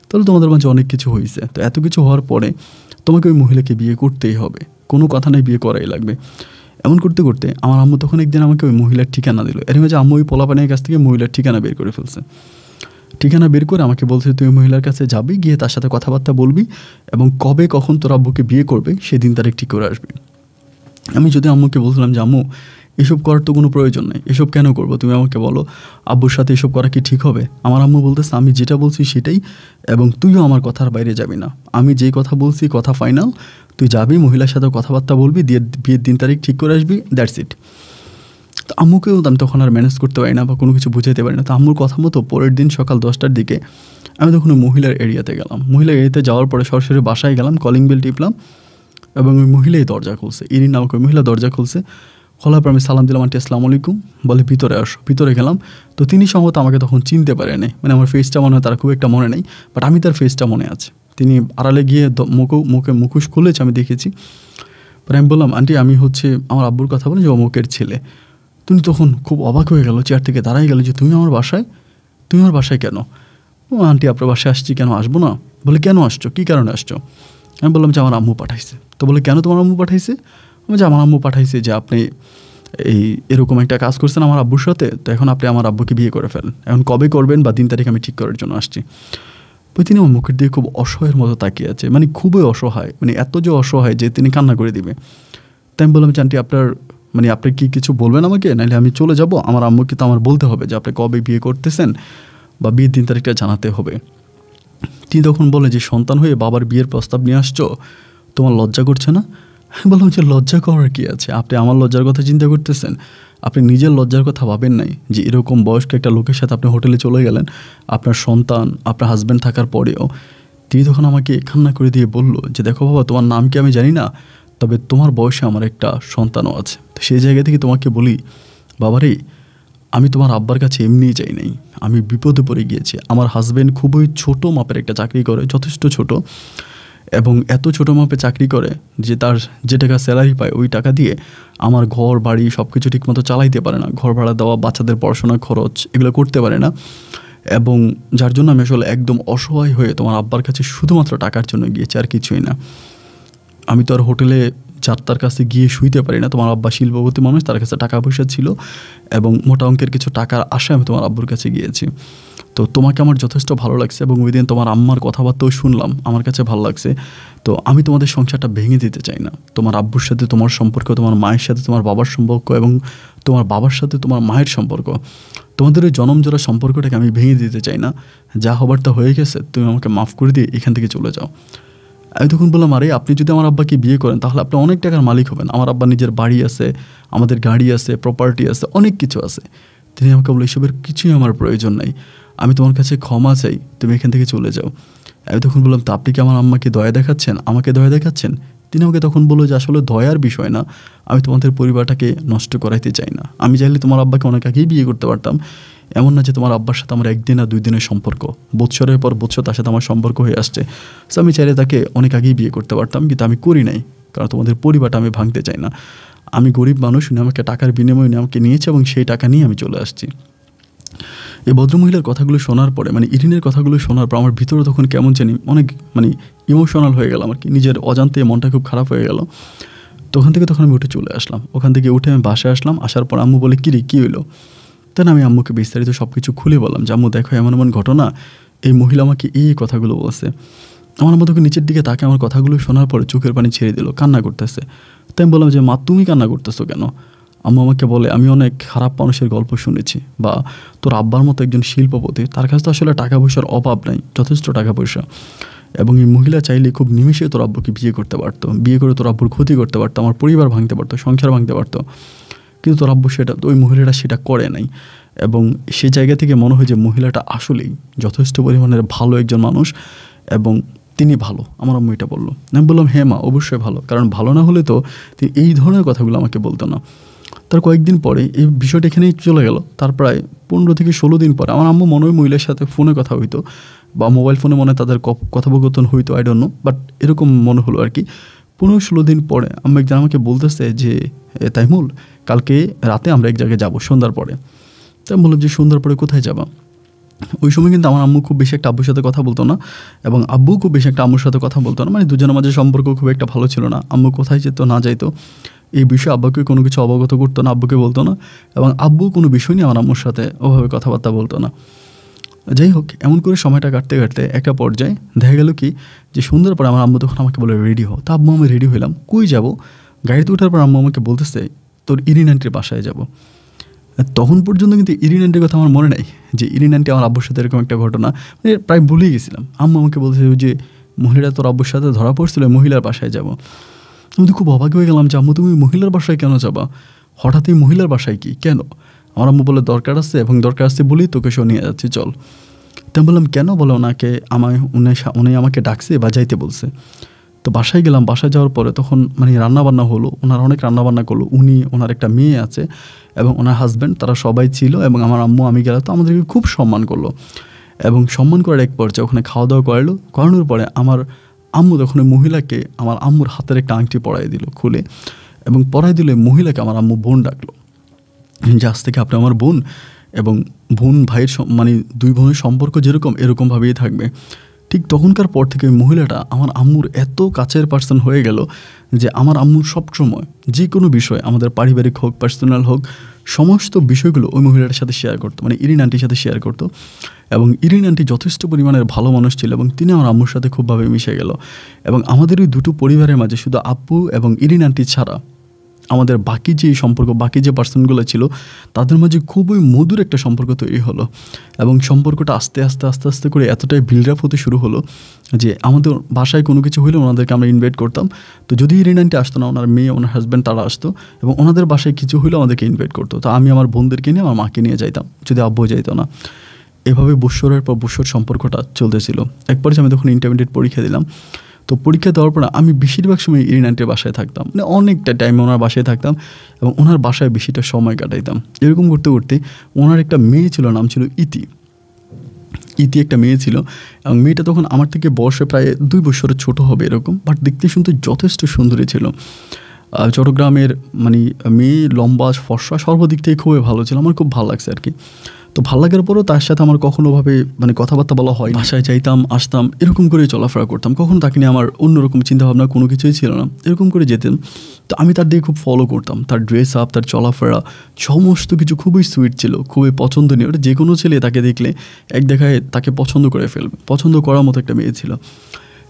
তাহলে তোমাদের মাঝে অনেক কিছু হয়েছে, তো এত কিছু হওয়ার পরে তোমাকে ওই মহিলাকে বিয়ে করতেই হবে, কোনো কথা নেই, বিয়ে করাই লাগবে। এমন করতে করতে আমার আম্মু তখন একদিন আমাকে ওই মহিলার ঠিকানা দিল। এর মাঝে আম্মু ওই পোলাপানের কাছ থেকে মহিলার ঠিকানা বের করে ফেলছে। ঠিকানা বের করে আমাকে বলছে, তুই মহিলার কাছে যাবি, গিয়ে তার সাথে কথাবার্তা বলবি, এবং কবে কখন তোর আব্বুকে বিয়ে করবে সেদিন তারিখ ঠিক করে আসবি। আমি যদি আম্মুকে বলছিলাম যে, আম্মু এসব করার তো কোনো প্রয়োজন নেই, এসব কেন করবো, তুমি আমাকে বলো আব্বুর সাথে এসব করা কি ঠিক হবে? আমার আম্মু বলতেছে, আমি যেটা বলছি সেটাই, এবং তুইও আমার কথার বাইরে যাবি না, আমি যেই কথা বলছি কথা ফাইনাল, তুই যাবি মহিলার সাথে কথাবার্তা বলবি, দিয়ে বিয়ের দিন তারিখ ঠিক করে আসবি, দ্যাটস ইট। তো আম্মুকেও আমি তখন আর ম্যানেজ করতে পারি না বা কোনো কিছু বুঝাতে পারি না। তো আম্মুর কথা মতো পরের দিন সকাল 10টার দিকে আমি তখন ওই মহিলার এরিয়াতে গেলাম। মহিলার এরিয়াতে যাওয়ার পরে সরাসরি বাসায় গেলাম, কলিং বেল টিপলাম, এবং ওই মহিলাই দরজা খুলছে, ইরিন নামক ওই মহিলা দরজা খুলছে। খোলার পর আমি সালাম দিলাম, আন্টি আসসালামু আলাইকুম। বলে ভিতরে আসো। ভিতরে গেলাম, তো তিনি সম্ভবত আমাকে তখন চিনতে পারেনি, মানে আমার ফেসটা মনে হয় তার খুব একটা মনে নেই, বাট আমি তার ফেসটা মনে আছে। তিনি আড়ালে গিয়ে মুখোশ খুলেছে, আমি দেখেছি। পরে আমি বললাম, আন্টি আমি হচ্ছে আমার আব্বুর কথা বলে যে অমুকের ছেলে। তুমি তখন খুব অবাক হয়ে গেল, চেয়ার থেকে দাঁড়াই গেল যে তুমি আমার বাসায় কেন? ও আন্টি আপনার বাসায় আসছি, কেন আসবো না? বলে কেন আসছো, কী কারণে আসছো? আমি বললাম যে আমার আম্মু পাঠাইছে। তো বলে কেন তোমার আম্মু পাঠাইছে? আমি যে আমার আম্মু পাঠাইছে যে আপনি এরকম একটা কাজ করছেন আমার আব্বুর সাথে, তো এখন আপনি আমার আব্বুকে বিয়ে করে ফেলেন, এখন কবে করবেন বা দিন তারিখ আমি ঠিক করার জন্য আসছি। ওই তিনি আমার মুখের দিকে খুব অসহায়ের মতো তাকিয়ে আছে, মানে খুবই অসহায়, মানে এত যে অসহায় যে তিনি কান্না করে দিবে। তাই আমি বললাম যে আন্টি আপনি কি কিছু বলবেন আমাকে, নাহলে আমি চলে যাব। আমার আম্মুকে তো আমার বলতে হবে যে আপনি কবে বিয়ে করতেছেন বা বিয়ের দিন তারিখটা জানাতে হবে। তিনি তখন বলে যে সন্তান হয়ে বাবার বিয়ের প্রস্তাব নিয়ে আসছো, তোমার লজ্জা করছে না? আমি বললাম যে লজ্জা করার কী আছে, আপনি আমার লজ্জার কথা চিন্তা করতেছেন? আপনি নিজের লজ্জার কথা ভাবেন নাই যে এরকম বয়স্ক একটা লোকের সাথে আপনি হোটেলে চলে গেলেন, আপনার সন্তান আপনার হাজব্যান্ড থাকার পরেও। তিনি তখন আমাকে কান্না করে দিয়ে বলল যে দেখো বাবা, তোমার নাম কি আমি জানি না, তবে তোমার বয়সে আমার একটা সন্তানও আছে। তো সেই জায়গা থেকে তোমাকে বলি বাবারে, আমি তোমার আব্বার কাছে এমনিই যাই নাই, আমি বিপদে পড়ে গিয়েছি। আমার হাজব্যান্ড খুবই ছোট মাপের একটা চাকরি করে, যথেষ্ট ছোট, এবং এত ছোটো মাপে চাকরি করে যে তার যে টাকা স্যালারি পায় ওই টাকা দিয়ে আমার ঘর বাড়ি সব কিছু ঠিকমতো চালাইতে পারে না, ঘর ভাড়া দেওয়া, বাচ্চাদের পড়াশোনার খরচ এগুলো করতে পারে না। এবং যার জন্য আমি আসলে একদম অসহায় হয়ে তোমার আব্বার কাছে শুধুমাত্র টাকার জন্য গিয়েছি, আর কিছুই না। আমি তো আর হোটেলে যাত্রার কাছে গিয়ে শুইতে পারি না। তোমার আব্বা শিল্পপতি মানুষ, তার কাছে টাকা পয়সা ছিল এবং মোটা অঙ্কের কিছু টাকার আশায় আমি তোমার আব্বুর কাছে গিয়েছি। তো তোমাকে আমার যথেষ্ট ভালো লাগছে এবং ওই দিন তোমার আম্মার কথাবার্তাও শুনলাম, আমার কাছে ভালো লাগছে। তো আমি তোমাদের সংসারটা ভেঙে দিতে চাই না। তোমার আব্বুর সাথে তোমার সম্পর্ক, তোমার মায়ের সাথে তোমার বাবার সম্পর্ক এবং তোমার বাবার সাথে তোমার মায়ের সম্পর্ক, তোমাদের ওই জনমজোড়া সম্পর্কটাকে আমি ভেঙে দিতে চাই না। যা হবার তা হয়ে গেছে, তুমি আমাকে মাফ করে দিয়ে এখান থেকে চলে যাও। আমি তখন বললাম, আরে আপনি যদি আমার আব্বাকে বিয়ে করেন তাহলে আপনি অনেক টাকার মালিক হবেন। আমার আব্বা নিজের বাড়ি আছে, আমাদের গাড়ি আছে, প্রপার্টি আছে, অনেক কিছু আছে। তিনি আমাকে বলল, এসবের কিছুই আমার প্রয়োজন নাই, আমি তোমার কাছে ক্ষমা চাই, তুমি এখান থেকে চলে যাও। আমি তখন বললাম, তা আপনি কি আমার আম্মাকে দয়া দেখাচ্ছেন, আমাকে দয়া দেখাচ্ছেন? তিনি আমাকে তখন বললো যে আসলে দয়ার বিষয় না, আমি তোমাদের পরিবারটাকে নষ্ট করাইতে চাই না। আমি চাইলে তোমার আব্বাকে অনেক আগেই বিয়ে করতে পারতাম। এমন না যে তোমার আব্বার সাথে আমার একদিন আর 2 দিনের সম্পর্ক, বৎসরের পর বৎসর তার সাথে আমার সম্পর্ক হয়ে আসছে। সো আমি চাইলে তাকে অনেক আগেই বিয়ে করতে পারতাম, কিন্তু আমি করি নাই, কারণ তোমাদের পরিবারটা আমি ভাঙতে চাই না। আমি গরিব মানুষ, উনি আমাকে টাকার বিনিময়ে উনি আমাকে নিয়েছে এবং সেই টাকা নিয়ে আমি চলে আসছি। এই ভদ্রমহিলার কথাগুলো শোনার পরে, মানে ইরিনের কথাগুলো শোনার পর আমার ভিতরে তখন কেমন জানি অনেক ইমোশনাল হয়ে গেলাম আর কি, নিজের অজান্তে মনটা খুব খারাপ হয়ে গেল। তখন আমি উঠে চলে আসলাম। ওখান থেকে উঠে আমি বাসায় আসলাম। আসার পর আম্মু বলে, কী হইলো? তখন আমি আম্মুকে বিস্তারিত সব কিছু খুলে বললাম যে আম্মু দেখো, এমন এমন ঘটনা, এই মহিলা আমাকে এই কথাগুলো বলছে। আমার আম্মু তখন নিচের দিকে তাকে আমার কথাগুলো শোনার পরে চোখের পানি ছেড়ে দিল, কান্না করতেছে। তাই আমি বললাম যে মা, তুমি কান্না করতেছো কেন? আম্মু আমাকে বলে, আমি অনেক খারাপ মানুষের গল্প শুনেছি, বা তোর আব্বার মতো একজন শিল্পপতি, তার কাছে তো আসলে টাকা পয়সার অভাব নাই, যথেষ্ট টাকা পয়সা, এবং এই মহিলা চাইলে খুব নিমেষে তোর আব্বুকে বিয়ে করতে পারতো, বিয়ে করে তোর আব্বুর ক্ষতি করতে পারতো, আমার পরিবার ভাঙতে পারতো, সংসার ভাঙতে পারতো। কিন্তু তোর আব্বু ওই মহিলাটা সেটা করে নাই। এবং সে জায়গা থেকে মনে হয় যে মহিলাটা আসলেই যথেষ্ট পরিমাণের ভালো একজন মানুষ এবং তিনি ভালো। আমার আম্মু এটা বললো। আমি বললাম, হ্যাঁ মা, অবশ্যই ভালো, কারণ ভালো না হলে তো তিনি এই ধরনের কথাগুলো আমাকে বলতো না। তার কয়েকদিন পরে এই বিষয়টা এখানেই চলে গেল। তার প্রায় 15 থেকে 16 দিন পরে আমার আম্মু মনে হয় মহিলার সাথে ফোনে কথা হইতো বা মোবাইল ফোনে মনে তাদের কথোপকথন হইতো, আই ডোন্ট নো, বাট এরকম মনে হলো আর কি। 15-16 দিন পরে আম্মু একজন আমাকে বলতেছে যে তাইমুল, কালকে রাতে আমরা এক জায়গায় যাবো সন্ধ্যার পরে। তাই আমি বললাম যে সন্ধ্যার পরে কোথায় যাবা? ওই সময় কিন্তু আমার আম্মু খুব বেশি একটা আব্বুর সাথে কথা বলতো না এবং আব্বু খুব বেশি একটা আম্মুর সাথে কথা বলতো না, মানে দুজনের মাঝে সম্পর্ক খুব একটা ভালো ছিল না। আম্মু কোথায় যেত না যাইতো এই বিষয়ে আব্বাকে কোনো কিছু অবগত করতো না, আব্বুকে বলতো না, এবং আব্বু কোনো বিষয় নিয়ে আমার আম্মুর সাথে ওভাবে কথাবার্তা বলতো না। যাই হোক, এমন করে সময়টা কাটতে কাটতে একটা পর্যায়ে দেখা গেল কি যে সন্ধ্যার পর আমার আম্মু তখন আমাকে বলে রেডি হও। তা আব্বু আমি রেডি হইলাম। কই যাব? গাড়িতে ওঠার পর আম্মু আমাকে বলতেছে, তোর ইরিন আন্টির বাসায় যাব। তখন পর্যন্ত কিন্তু ইরিন আন্টির কথা আমার মনে নাই যে ইরিন আন্টি আমার আব্বুর সাথে এরকম একটা ঘটনা, মানে প্রায় ভুলেই গেছিলাম। আম্মু আমাকে বলতেছে যে মহিলাটা তোর আব্বুর সাথে ধরা পড়ছিল, মহিলার বাসায় যাব। আমি তো খুব অবাক হয়ে গেলাম যে আম্মু তুমি মহিলার বাসায় কেন যাবা? হঠাৎ এই মহিলার বাসায় কি, কেন? আমার আম্মু বলে দরকার আছে, এবং দরকার আছে বলেই তোকে সে নিয়ে যাচ্ছি, চল। তাই বললাম কেন? বলে উনি আমাকে ডাকছে বা যাইতে বলছে। তো বাসায় গেলাম, বাসায় যাওয়ার পরে তখন মানে রান্নাবান্না হলো, ওনারা অনেক রান্নাবান্না করলো, উনি ওনার একটা মেয়ে আছে এবং ওনার হাজব্যান্ড, তারা সবাই ছিল এবং আমার আম্মু আমি গেলাম, তো আমাদেরকে খুব সম্মান করলো এবং সম্মান করার এক পর্যায়ে ওখানে খাওয়া দাওয়া করানোর পরে আমার আম্মু তখন ওই মহিলাকে আমার আম্মুর হাতের একটা আংটি পরাই দিল খুলে, এবং পরাই দিলে মহিলাকে আমার আম্মু বোন ডাকলো যে আজ থেকে আপনি আমার বোন, এবং বোন ভাইয়ের মানে দুই বোনের সম্পর্ক যেরকম এরকমভাবেই থাকবে। ঠিক তখনকার পর থেকে ওই মহিলাটা আমার আম্মুর এত কাছের পার্সন হয়ে গেল যে আমার আম্মুর সবসময় যে কোনো বিষয়, আমাদের পারিবারিক হোক পার্সোনাল হোক, সমস্ত বিষয়গুলো ওই মহিলাটার সাথে শেয়ার করতো, মানে ইরিন আন্টির সাথে শেয়ার করতো। এবং ইরিন আন্টি যথেষ্ট পরিমাণের ভালো মানুষ ছিল এবং তিনি আমার আম্মুর সাথে খুবভাবে মিশে গেল। এবং আমাদের ওই দুটো পরিবারের মাঝে শুধু আব্বু এবং ইরিন আন্টি ছাড়া আমাদের বাকি যে সম্পর্ক, বাকি যে পার্সনগুলো ছিল তাদের মাঝে খুবই মধুর একটা সম্পর্ক তৈরি হলো। এবং সম্পর্কটা আস্তে আস্তে আস্তে আস্তে করে এতটাই বিল্ড আপ হতে শুরু হলো যে আমাদের বাসায় কোনো কিছু হলে ওনাদেরকে আমরা ইনভাইট করতাম। তো যদি ইরিন আন্টি আসতো না, ওনার মেয়ে ওনার হাজব্যান্ড তারা আসতো এবং ওনাদের বাসায় কিছু হলে আমাদেরকে ইনভাইট করতো। তো আমি আমার বোনদেরকে নিয়ে আমার মাকে নিয়ে যাইতাম যদি আব্বু যাইতো না। এভাবে বৎসরের পর বৎসর সম্পর্কটা চলতেছিল। একবার আমি তখন ইন্টারমিডিয়েট পরীক্ষা দিলাম। তো পরীক্ষা দেওয়ার পর আমি বেশিরভাগ সময় ইরিন আন্টির বাসায় থাকতাম, মানে অনেকটা টাইম ওনার বাসায় থাকতাম এবং ওনার বাসায় বেশিটা সময় কাটাইতাম। এরকম করতে করতে ওনার একটা মেয়ে ছিল, নাম ছিল ইতি। ইতি একটা মেয়ে ছিল এবং মেয়েটা তখন আমার থেকে বয়সে প্রায় 2 বছরের ছোটো হবে এরকম, বাট দেখতে শুনতে যথেষ্ট সুন্দরী ছিল। চট্টগ্রামের মানে মেয়ে, লম্বা ফর্সা, সর্বদিক থেকে খুবই ভালো ছিল, আমার খুব ভালো লাগছে আর কি। তো ভালো লাগার পরেও তার সাথে আমার কখনোভাবে মানে কথাবার্তা বলা হয়, বাসায় যাইতাম আসতাম এরকম করে চলাফেরা করতাম, কখনো তাকে নিয়ে আমার অন্যরকম চিন্তাভাবনা কোনো কিছুই ছিল না, এরকম করে যেতাম। তো আমি তার দিকে খুব ফলো করতাম, তার ড্রেস আপ, তার চলাফেরা, সমস্ত কিছু খুবই সুইট ছিল, খুবই পছন্দনীয়। যে কোনো ছেলে তাকে দেখলে এক দেখায় তাকে পছন্দ করে ফেলবে, পছন্দ করার মতো একটা মেয়ে ছিল।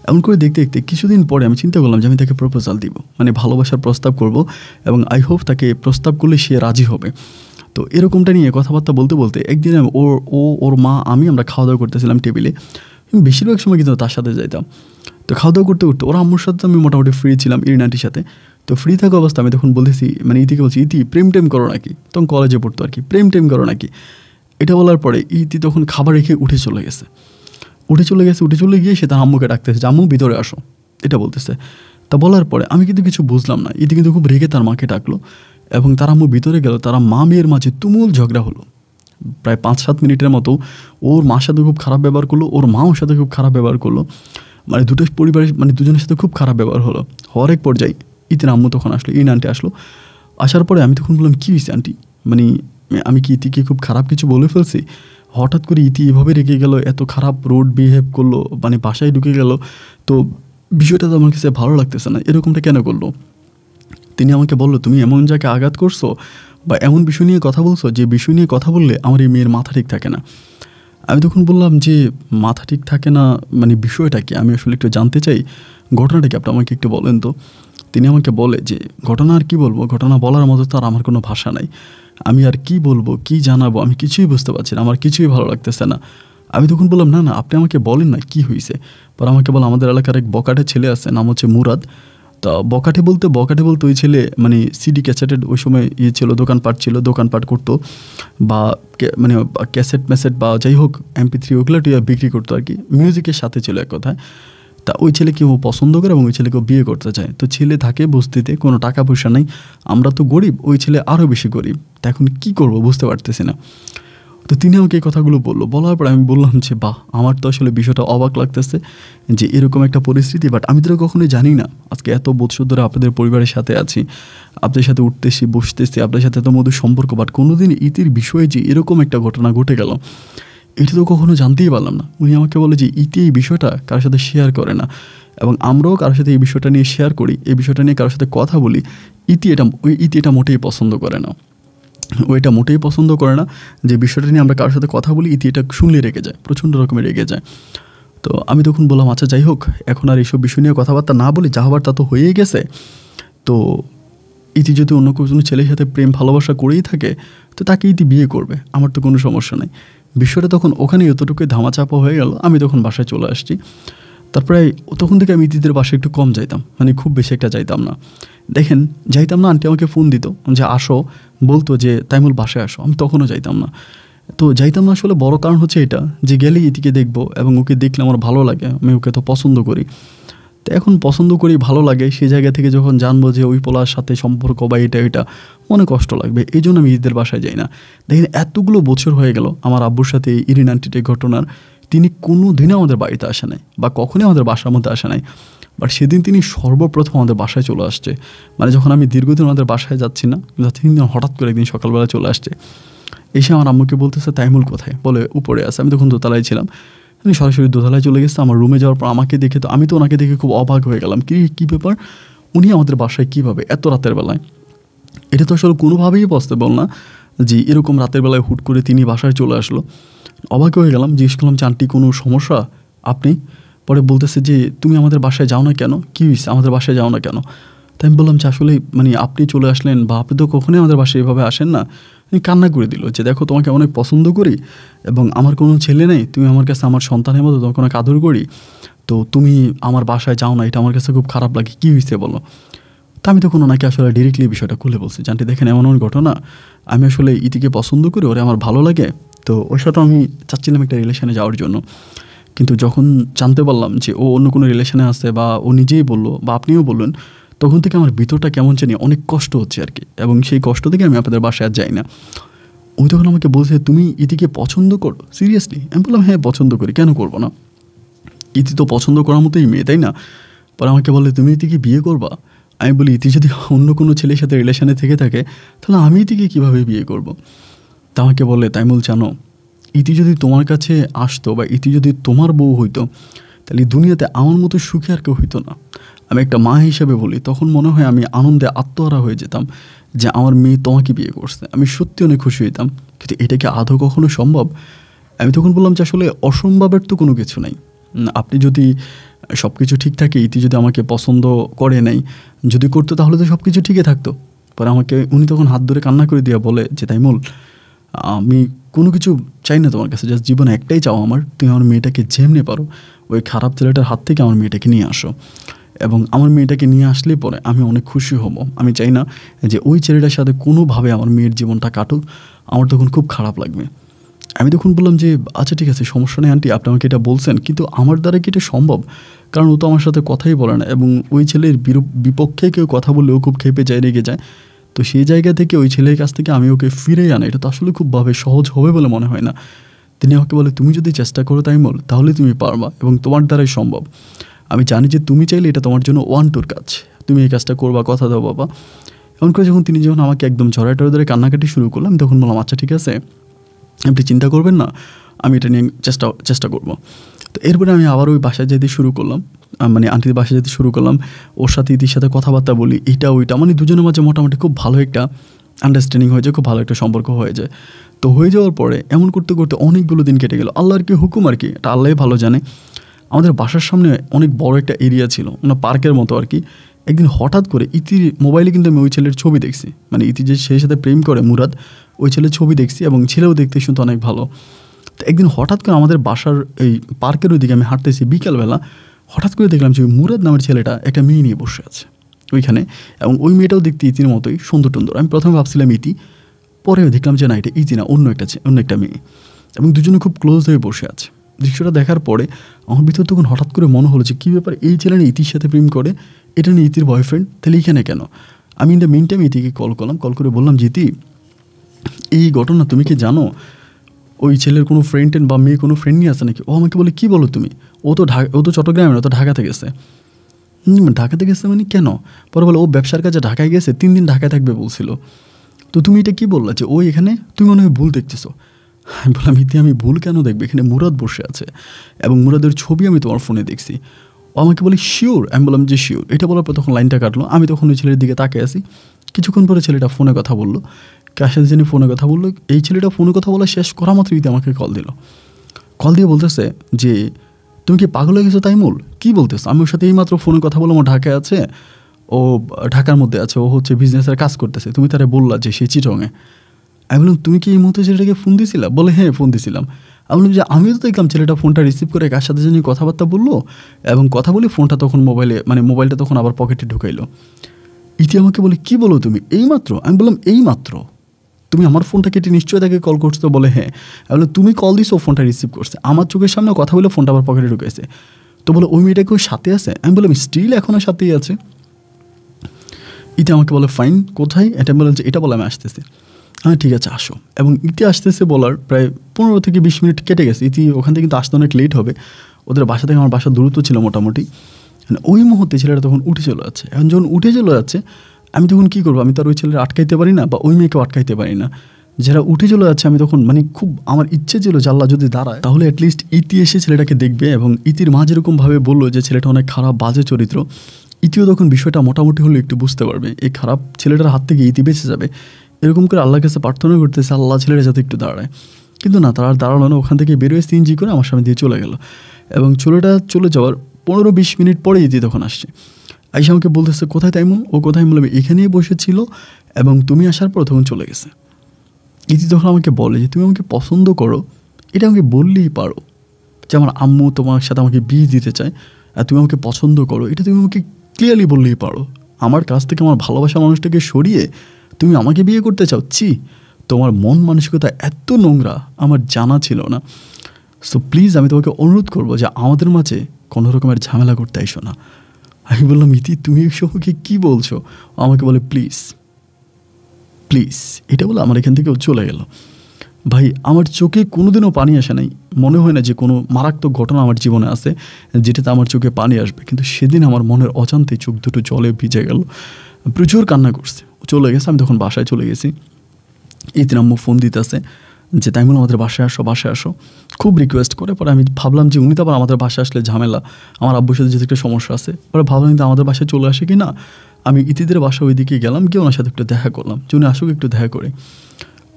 এমন করে দেখতে দেখতে কিছুদিন পরে আমি চিন্তা করলাম যে আমি তাকে প্রপোজাল দিব, মানে ভালোবাসার প্রস্তাব করব এবং আই হোপ তাকে প্রস্তাব করলে সে রাজি হবে। তো এরকমটা নিয়ে কথাবার্তা বলতে বলতে একদিন ওর মা আমরা খাওয়া দাওয়া করতেছিলাম টেবিলে। বেশিরভাগ সময় কিন্তু তার সাথে যাইতাম। তো খাওয়া দাওয়া করতে করতে ওর আম্মুর সাথে আমি মোটামুটি ফ্রি ছিলাম, ইরিন আন্টির সাথে। তো ফ্রি থাকা অবস্থা আমি তখন বলতেছি, মানে ইতিকে বলছি, ইতি প্রেম টেম করো নাকি, তখন কলেজে পড়তো আর কি, প্রেম টেম করো নাকি। এটা বলার পরে ইতি তখন খাবার রেখে উঠে চলে গিয়ে সে তার আম্মুকে ডাকতেছে, আম্মু ভিতরে আসো, এটা বলতেছে। তা বলার পরে আমি কিন্তু কিছু বুঝলাম না, ইতি কিন্তু খুব রেগে তার মাকে ডাকলো এবং তার আম্মু ভিতরে গেল। তারা মা মেয়ের মাঝে তুমুল ঝগড়া হলো, প্রায় 5-7 মিনিটের মতো। ওর মার সাথে খুব খারাপ ব্যবহার করলো, ওর মা ওর সাথে খুব খারাপ ব্যবহার করলো, মানে দুটো পরিবারের মানে দুজনের সাথে খুব খারাপ ব্যবহার হলো। হওয়ার এক পর্যায়ে ইতির আম্মু তখন আসলো, ইন আন্টি আসলো। আসার পরে আমি তখন বললাম, কী হয়েছে আন্টি, মানে আমি কি ইতিকে খুব খারাপ কিছু বলে ফেলছি? হঠাৎ করে ইতি এভাবে রেগে গেল, এত খারাপ রোড বিহেভ করলো, মানে বাসায় ঢুকে গেল। তো বিষয়টা তো আমার কাছে ভালো লাগতেছে না, এরকমটা কেন করলো? তিনি আমাকে বললো, তুমি এমন জায়গায় আঘাত করছো বা এমন বিষয় নিয়ে কথা বলছো যে বিষয় নিয়ে কথা বললে আমার এই মেয়ের মাথা ঠিক থাকে না। আমি তখন বললাম যে মাথা ঠিক থাকে না মানে বিষয়টা কি, আমি আসলে একটু জানতে চাই, ঘটনাটা কি, আপনি আমাকে একটু বলেন তো। তিনি আমাকে বলে যে ঘটনা আর কি বলবো, ঘটনা বলার মতো তো আর আমার কোনো ভাষা নাই, আমি আর কি বলবো, কি জানাবো, আমি কিছুই বুঝতে পারছি না, আমার কিছুই ভালো লাগতেছে না। আমি তখন বললাম, না আপনি আমাকে বলেন না কি হয়েছে। পর আমাকে বলে, আমাদের এলাকার এক বকাটে ছেলে আছে, নাম হচ্ছে মুরাদ। তা বকাটে বলতে ওই ছেলে মানে সিডি ক্যাসেটের ওই সময় ছিল, দোকানপাট করতো, বা মানে ক্যাসেট ম্যাসেট বা যাই হোক MP3 ওগুলো বিক্রি করতো আর কি, মিউজিকের সাথে ছিল এক কথায়। তা ওই ছেলেকে ও পছন্দ করে এবং ওই ছেলেকেও বিয়ে করতে চায়। তো ছেলে থাকে বস্তিতে, কোনো টাকা পয়সা নেই, আমরা তো গরিব, ওই ছেলে আরও বেশি গরিব। তা এখন কী করবো বুঝতে পারতেছি না। তো তিনি আমাকে এই কথাগুলো বলার পর আমি বললাম যে বাহ, আমার তো আসলে বিষয়টা অবাক লাগতেছে যে এরকম একটা পরিস্থিতি, বাট আমি তো কখনোই জানি না। আজকে এত বছর ধরে আপনাদের পরিবারের সাথে আছি, আপনাদের সাথে উঠতেছি বসতেছি, আপনাদের সাথে এত মধুর সম্পর্ক, বাট কোনোদিন ইতির বিষয়ে যে এরকম একটা ঘটনা ঘটে গেল এটা তো কখনো জানতেই পারলাম না। উনি আমাকে বলে যে ইতি এই বিষয়টা কারোর সাথে শেয়ার করে না, এবং আমরাও কারোর সাথে এই বিষয়টা নিয়ে শেয়ার করি, এই বিষয়টা নিয়ে কারোর সাথে কথা বলি, ইতি এটা মোটেই পছন্দ করে না। ওইটা মোটেই পছন্দ করে না যে বিষয়টা নিয়ে আমরা কারোর সাথে কথা বলি, ইতি এটা শুনলে রেগে যায়, প্রচণ্ড রকমের রেগে যায়। তো আমি তখন বললাম, আচ্ছা যাই হোক, এখন আর এইসব বিষয় নিয়ে কথাবার্তা না বলি, যা হবার তা তো হয়েই গেছে। তো ইতি যদি অন্য কোনো ছেলের সাথে প্রেম ভালোবাসা করেই থাকে তো তাকে ইতি বিয়ে করবে, আমার তো কোনো সমস্যা নেই। বিষয়টা তখন ওখানে এতটুকুই ধামাচাপা হয়ে গেল। আমি তখন বাসায় চলে আসছি। তারপরে তখন থেকে আমি ইতিদের বাসায় একটু কম যাইতাম, মানে খুব বেশি একটা যাইতাম না। দেখেন যাইতাম না, আন্টি আমাকে ফোন দিত যে আসো, বলতো যে তাইমুল বাসায় আসো, আমি তখনও যাইতাম না। তো যাইতাম না আসলে বড় কারণ হচ্ছে এটা যে গেলেই ইতিকে দেখবো এবং ওকে দেখলে আমার ভালো লাগে, আমি ওকে তো পছন্দ করি। তো এখন পছন্দ করি, ভালো লাগে, সেই জায়গা থেকে যখন জানবো যে ওই পোলার সাথে সম্পর্ক বা এটা মনে কষ্ট লাগবে, এই জন্য আমি ঈদের বাসায় যাই না। দেখেন এতগুলো বছর হয়ে গেল আমার আব্বুর সাথে এই ইরিন আন্টির ঘটনার, তিনি কোনো দিনও আমাদের বাড়িতে আসে নাই বা কখনোই আমাদের বাসার মধ্যে আসে নাই, বাট সেদিন তিনি সর্বপ্রথম আমাদের বাসায় চলে আসছে। মানে যখন আমি দীর্ঘদিন আমাদের বাসায় যাচ্ছি না, তিনি হঠাৎ করে একদিন সকালবেলা চলে আসছে, এসে আমার আম্মুকে বলতেছে তাইমুল কোথায়, বলে উপরে আছে। আমি তখন দোতলায় ছিলাম, আমি সরাসরি দোতলায় চলে গেছে। আমার রুমে যাওয়ার পর আমাকে দেখে তো আমি তো ওনাকে দেখে খুব অবাক হয়ে গেলাম, কী ব্যাপার, উনি আমাদের বাসায় কীভাবে এত রাতের বেলায়? এটা তো আসলে কোনোভাবেই পসিবল না যে এরকম রাতের বেলায় হুট করে তিনি বাসায় চলে আসলো। অবাক হয়ে গেলাম, জিজ্ঞেস করলাম যে আন্টি কোনো সমস্যা আপনি? পরে বলতেছে যে তুমি আমাদের বাসায় যাও না কেন, কী হয়েছে, আমাদের বাসায় যাও না কেন? তাই আমি বললাম যে আসলে মানে আপনি চলে আসলেন বা আপনি তো কখনোই আমাদের বাসায় এভাবে আসেন না। আমি কান্না করে দিল যে দেখো তোমাকে অনেক পছন্দ করি এবং আমার কোনো ছেলে নেই, তুমি আমার কাছে আমার সন্তানের মতো, তোমাকে অনেক আদর করি, তো তুমি আমার বাসায় যাও না, এটা আমার কাছে খুব খারাপ লাগে, কী হয়েছে বলো? তো আমি তখন ওনাকে আসলে ডিরেক্টলি বিষয়টা খুলে বলছি, জানটি দেখেন এমন ঘটনা, আমি আসলে ইতিকে পছন্দ করি, ওরে আমার ভালো লাগে, তো ওর সাথে আমি চাচ্ছিলাম একটা রিলেশনে যাওয়ার জন্য। কিন্তু যখন জানতে পারলাম যে ও অন্য কোনো রিলেশনে আছে বা ও নিজেই বললো বা আপনিও বললেন, তখন থেকে আমার ভিতরটা কেমন জানি অনেক কষ্ট হচ্ছে আর কি, এবং সেই কষ্ট থেকে আমি আপনাদের বাসায় আর যাই না। ওই তখন আমাকে বলছে তুমি ইতিকে পছন্দ করো সিরিয়াসলি? আমি বললাম হ্যাঁ পছন্দ করি, কেন করবো না, ইতি তো পছন্দ করার মতোই মেয়ে, তাই না? পরে আমাকে বলে তুমি ইতিকে বিয়ে করবা? আমি বলি ইতি যদি অন্য কোনো ছেলের সাথে রিলেশনে থেকে থাকে তাহলে আমি ইতিকে কীভাবে বিয়ে করব? তা আমাকে বলে তাইমুল জানো, ইতি যদি তোমার কাছে আসতো বা ইতি যদি তোমার বউ হইতো তাহলে দুনিয়াতে আমার মতো সুখী আর কেউ হইতো না। আমি একটা মা হিসেবে বলি, তখন মনে হয় আমি আনন্দে আত্মহারা হয়ে যেতাম যে আমার মেয়ে তোমাকে বিয়ে করছে, আমি সত্যি অনেক খুশি হইতাম। কিন্তু এটা কি আদৌ কখনো সম্ভব? আমি তখন বললাম যে আসলে অসম্ভবের তো কোনো কিছু নাই, আপনি যদি সব কিছু ঠিক থাকে, ইতি যদি আমাকে পছন্দ করে নাই, যদি করতো তাহলে তো সব কিছু ঠিকই থাকতো। পরে আমাকে উনি তখন হাত ধরে কান্না করে দিয়ে বলে যে তাইমুল আমি কোনো কিছু চাই না তোমার কাছে, জাস্ট জীবনে একটাই চাও আমার, তুমি আমার মেয়েটাকে যেমনি পারো ওই খারাপ ছেলেটার হাত থেকে আমার মেয়েটাকে নিয়ে আসো, এবং আমার মেয়েটাকে নিয়ে আসলে পরে আমি অনেক খুশি হব। আমি চাই না যে ওই ছেলেটার সাথে কোনোভাবে আমার মেয়ের জীবনটা কাটুক, আমার তখন খুব খারাপ লাগবে। আমি তখন বললাম যে আচ্ছা ঠিক আছে, সমস্যা নেই আন্টি, আপনি আমাকে এটা বলছেন, কিন্তু আমার দ্বারা কি এটা সম্ভব? কারণ ও তো আমার সাথে কথাই বলে না, এবং ওই ছেলের বিপক্ষে কেউ কথা বললে ও খুব খেপে যায়, রেগে যায়। তো সেই জায়গা থেকে ওই ছেলের কাছ থেকে আমি ওকে ফিরে আনা, এটা তো আসলে খুবভাবে সহজ হবে বলে মনে হয় না। তিনি আমাকে বলে তুমি যদি চেষ্টা করো তাইমুল তাহলে তুমি পারবা এবং তোমার দ্বারাই সম্ভব। আমি জানি যে তুমি চাইলে এটা তোমার জন্য 1-2 কাজ, তুমি এই কাজটা করবা, কথা দাও বাবা। এমন করে তিনি যখন আমাকে একদম ঝড়াটরে ধরে কান্নাকাটি শুরু করলাম, আমি তখন বললাম আচ্ছা ঠিক আছে, আপনি চিন্তা করবেন না, আমি এটা নিয়ে চেষ্টা করব। তো এরপরে আমি আবার ওই বাসায় যেতে শুরু করলাম, মানে আন্টির বাসায় যেতে শুরু করলাম, ওর সাথে ইতির সাথে কথাবার্তা বলি, এইটা ওইটা, মানে দুজনের মাঝে মোটামুটি খুব ভালো একটা আন্ডারস্ট্যান্ডিং হয়ে যায়, খুব ভালো একটা সম্পর্ক হয়ে যায়। তো হয়ে যাওয়ার পরে এমন করতে করতে অনেকগুলো দিন কেটে গেল, আল্লাহর কি হুকুম আর কি, এটা আল্লাহই ভালো জানে। আমাদের বাসার সামনে অনেক বড় একটা এরিয়া ছিল, পার্কের মতো আর কি। একদিন হঠাৎ করে ইতির মোবাইলে কিন্তু আমি ওই ছেলের ছবি দেখছি, মানে ইতি যে সেই সাথে প্রেম করে মুরাদ, ওই ছেলের ছবি দেখছি, এবং ছেলেও দেখতে শুনতে অনেক ভালো। তো একদিন হঠাৎ করে আমাদের বাসার এই পার্কের ওইদিকে আমি হাঁটতেছি বিকালবেলা, হঠাৎ করে দেখলাম যে ওই মুরাদ নামের ছেলেটা একটা মেয়ে নিয়ে বসে আছে ওইখানে, এবং ওই মেয়েটাও দেখতে ইতির মতোই সুন্দর টুন্দর। আমি প্রথমে ভাবছিলাম ইতি, পরে দেখলাম যে না এটা ইতি না, অন্য একটা মেয়ে, এবং দুজনে খুব ক্লোজ হয়ে বসে আছে। দৃশ্যটা দেখার পরে আমার ভিতর তখন হঠাৎ করে মনে হলো যে কী ব্যাপার, এই ছেলে না ইতির সাথে প্রেম করে, এটা নিয়ে ইতির বয়ফ্রেন্ড, তাহলে এইখানে কেন? আমি ইন দ্য মিন টাইম ইতিকে কল করলাম, কল করে বললাম যে ইতি এই ঘটনা তুমি কি জানো, ওই ছেলের কোনো ফ্রেন্ড বা মেয়ে কোনো ফ্রেন্ড নিয়ে আসে নাকি? ও আমাকে বলে কী বলো তুমি, ও তো চট্টগ্রামে না, তো ঢাকাতে গেছে। ঢাকাতে গেছে মানে কেন? পরে বলে ও ব্যবসার কাজে ঢাকায় গেছে, 3 দিন ঢাকায় থাকবে বলছিল। তো তুমি এটা কী বললা যে ওই এখানে, তুমি মনে হয় ভুল দেখতেছো। আমি বললাম ইতি আমি ভুল কেন দেখবে, এখানে মুরাদ বসে আছে এবং মুরাদের ছবি আমি তোমার ফোনে দেখছি। ও আমাকে বলে শিওর? আমি বললাম যে শিওর। এটা বলার পর তখন লাইনটা কাটলো, আমি তখন ওই ছেলের দিকে তাকিয়ে আছি। কিছুক্ষণ পরে ছেলেটা ফোনে কথা বললো, কার সাথে যিনি ফোনে কথা বললো, এই ছেলেটা ফোনে কথা বলা শেষ করা মাত্র ইতি আমাকে কল দিল। কল দিয়ে বলতেছে যে তুমি কি পাগল হয়ে গেছো তাইমুল, কী বলতেছো? আমি ওর সাথে এইমাত্র ফোনে কথা বললাম, ও ঢাকায় আছে, ও ঢাকার মধ্যে আছে, ও হচ্ছে বিজনেসের কাজ করতেছে, তুমি তারা বললা যে সে চিটংয়ে। আমি বললাম তুমি কি এই মুহূর্তে ছেলেটাকে ফোন দিয়েছিলা? বলে হ্যাঁ ফোন দিয়েছিলাম। আমি বললাম যে আমিও তো দেখলাম ছেলেটা ফোনটা রিসিভ করে কার সাথে জানি কথাবার্তা বললো, এবং কথা বলে ফোনটা তখন মোবাইলটা তখন আবার পকেটে ঢুকাইলো। ইতি আমাকে বলে কী বলো তুমি এইমাত্র? আমি বললাম এইমাত্র। তুমি আমার ফোনটা কেটে নিশ্চয়ই তাকে কল করছো? বলে হ্যাঁ। আমি বললাম তুমি কল দিছো, ফোনটা রিসিভ করছে, আমার চোখের সামনে কথা বলে ফোনটা আবার পকেটে ঢুকেছে। তো বলে ওই মেয়েটাকেও সাথে আছে? আমি বললাম স্টিল এখনও সাথেই আছে। ইতি আমাকে বলে ফাইন, কোথায়? এটা বললাম যে এটা বলে আমি আসতেছি। হ্যাঁ ঠিক আছে আসো। এবং ইতি আসতেছে বলার প্রায় 15 থেকে 20 মিনিট কেটে গেছে। ইতি ওখান থেকে কিন্তু আসতে অনেক লেট হবে, ওদের বাসা থেকে আমার বাসা দূরত্ব ছিল মোটামুটি। ওই মুহূর্তে ছেলেটা তখন উঠে চলে যাচ্ছে। এখন যখন উঠে চলে যাচ্ছে আমি তখন কী করবো? আমি তো আর ওই ছেলেটা আটকাইতে পারি না বা ওই মেয়েকেও আটকাইতে পারি না। যারা উঠে চলে যাচ্ছে আমি তখন মানে খুব আমার ইচ্ছে ছিল যে আল্লাহ যদি দাঁড়ায় তাহলে অ্যাটলিস্ট ইতি এসে ছেলেটাকে দেখবে। এবং ইতির মা যেরকমভাবে বললো যে ছেলেটা অনেক খারাপ বাজে চরিত্র, ইতিও তখন বিষয়টা মোটামুটি হলে একটু বুঝতে পারবে, এই খারাপ ছেলেটার হাত থেকে ইতি বেঁচে যাবে। এরকম করে আল্লাহর কাছে প্রার্থনা করতেছে আল্লাহ ছেলেটা যাতে একটু দাঁড়ায়। কিন্তু না, তারা আর দাঁড়ালো না। ওখান থেকে বেরোয় সিএনজি করে আমার সামনে দিয়ে চলে গেল। এবং ছেলেটা চলে যাওয়ার 15-20 মিনিট পরে ইতি তখন আসছে। আইসা আমাকে বলতেছে কোথায় তাইমুল? ও কোথায়? বললাম এখানেই বসেছিল এবং তুমি আসার পর তখন চলে গেছে। ইতি তখন আমাকে বলে যে তুমি আমাকে পছন্দ করো, এটা আমাকে বললেই পারো যে আমার আম্মু তোমার সাথে আমাকে বিয়ে দিতে চায় আর তুমি আমাকে পছন্দ করো, এটা তুমি আমাকে ক্লিয়ারলি বললেই পারো। আমার কাছ থেকে আমার ভালোবাসা মানুষটাকে সরিয়ে তুমি আমাকে বিয়ে করতে চাও? ছি, তোমার মন মানসিকতা এত নোংরা আমার জানা ছিল না। সো প্লিজ আমি তোমাকে অনুরোধ করবো যে আমাদের মাঝে কোনো রকমের ঝামেলা করতে আইসো না। আমি বললাম ইতি তুমি সবকে কী বলছো? আমাকে বলে প্লিজ প্লিজ, এটা বলে আমার এখান থেকে চলে গেল। ভাই আমার চোখে কোনোদিনও পানি আসে নাই, মনে হয় না যে কোনো মারাত্মক ঘটনা আমার জীবনে আছে যেটাতে আমার চোখে পানি আসবে, কিন্তু সেদিন আমার মনের অজান্তে চোখ দুটো জলে ভিজে গেল, প্রচুর কান্না করছে। চলে গেছে, আমি তখন বাসায় চলে গেছি। ইতির আম্মু ফোন দিতেছে যে তাইমুল আমাদের বাসায় আসো, বাসায় আসো, খুব রিকোয়েস্ট করে। পরে আমি ভাবলাম যে উনি তো আবার আমাদের বাসায় আসলে ঝামেলা, আমার আব্বুর সাথে যেহেতু একটা সমস্যা আছে, পরে ভাবলাম কিন্তু আমাদের বাসায় চলে আসে কি না। আমি ইতিদের বাসা ওইদিকে গেলাম, গিয়ে ওনার সাথে একটু দেখা করলাম যে উনি আসুক একটু দেখা করে।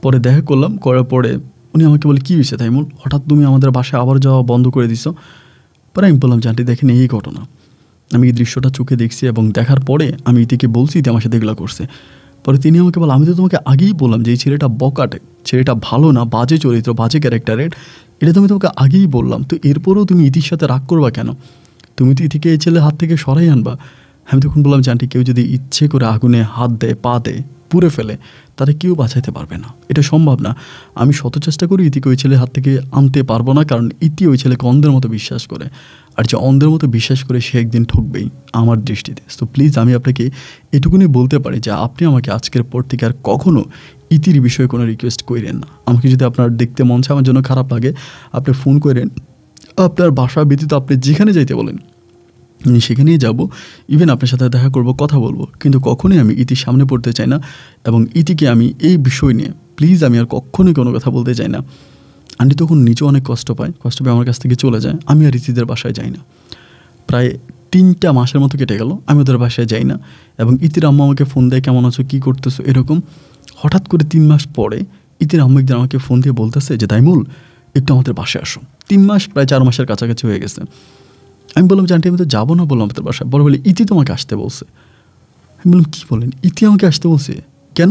পরে দেখা করলাম, করার পরে উনি আমাকে বলে কী হয়েছে তাইমুল, হঠাৎ তুমি আমাদের বাসায় আবার যাওয়া বন্ধ করে দিছো? পরে আমি বললাম যে আন্টি দেখেন এই ঘটনা, আমি এই দৃশ্যটা চোখে দেখছি এবং দেখার পরে আমি ইতিকে বলছি যে আমার সাথে এগুলো করছে। পরে তিনি আমাকে বলে আমি তো তোমাকে আগেই বললাম যে এই ছেলেটা বকাটে, ছেলেটা ভালো না, বাজে চরিত্র, বাজে ক্যারেক্টারের, এটা তো আমি তোমাকে আগেই বললাম, তো এরপরেও তুমি ইতির সাথে রাগ করবা কেন? তুমি তো ইতিকে এই ছেলের হাত থেকে সরাই আনবা। আমি তখন বললাম যে আন্টি কেউ যদি ইচ্ছে করে আগুনে হাত দেয়, পা দেয়, পুড়ে ফেলে, তারা কেউ বাঁচাইতে পারবে না, এটা সম্ভব না। আমি শত চেষ্টা করি ইতিকে ওই ছেলের হাত থেকে আনতে পারবো না, কারণ ইতি ওই ছেলেকে অন্ধের মতো বিশ্বাস করে, আর যে অন্ধের মতো বিশ্বাস করে সে একদিন ঠকবেই আমার দৃষ্টিতে। তো প্লিজ আমি আপনাকে এটুকুনি বলতে পারি যে আপনি আমাকে আজকের পর থেকে আর কখনও ইতির বিষয়ে কোনো রিকোয়েস্ট করেন না। আমাকে যদি আপনার দেখতে মন চায়, আমার জন্য খারাপ লাগে, আপনি ফোন করেন, আপনার বাসা ব্যতীত আপনি যেখানে যাইতে বলেন সেখানেই যাব, ইভেন আপনার সাথে দেখা করব, কথা বলবো, কিন্তু কখনোই আমি ইতির সামনে পড়তে চাই না। এবং ইতিকে আমি এই বিষয় নিয়ে প্লিজ আমি আর কখনোই কোনো কথা বলতে চাই না। আন্টি তখন নিজেও অনেক কষ্ট পায় আমার কাছ থেকে চলে যায়। আমি আর ইতিদের বাসায় যাই না, প্রায় 3টা মাসের মতো কেটে গেল, আমি ওদের বাসায় যাই না। এবং ইতির আম্মা আমাকে ফোন দেয় কেমন আছো, কী করতেছো, এরকম। হঠাৎ করে 3 মাস পরে ইতির আম্মা একদিন আমাকে ফোন দিয়ে বলতেছে যে তাইমুল একটু আমাদের বাসায় আসো। 3 মাস প্রায় 4 মাসের কাছাকাছি হয়ে গেছে। আমি বললাম যে আন্টি আমি তো যাবো না, বললাম আমাদের বাসায়। বলে ইতি তোমাকে আসতে বলছে। আমি বললাম কী বলেন, ইতি আমাকে আসতে বলছে কেন?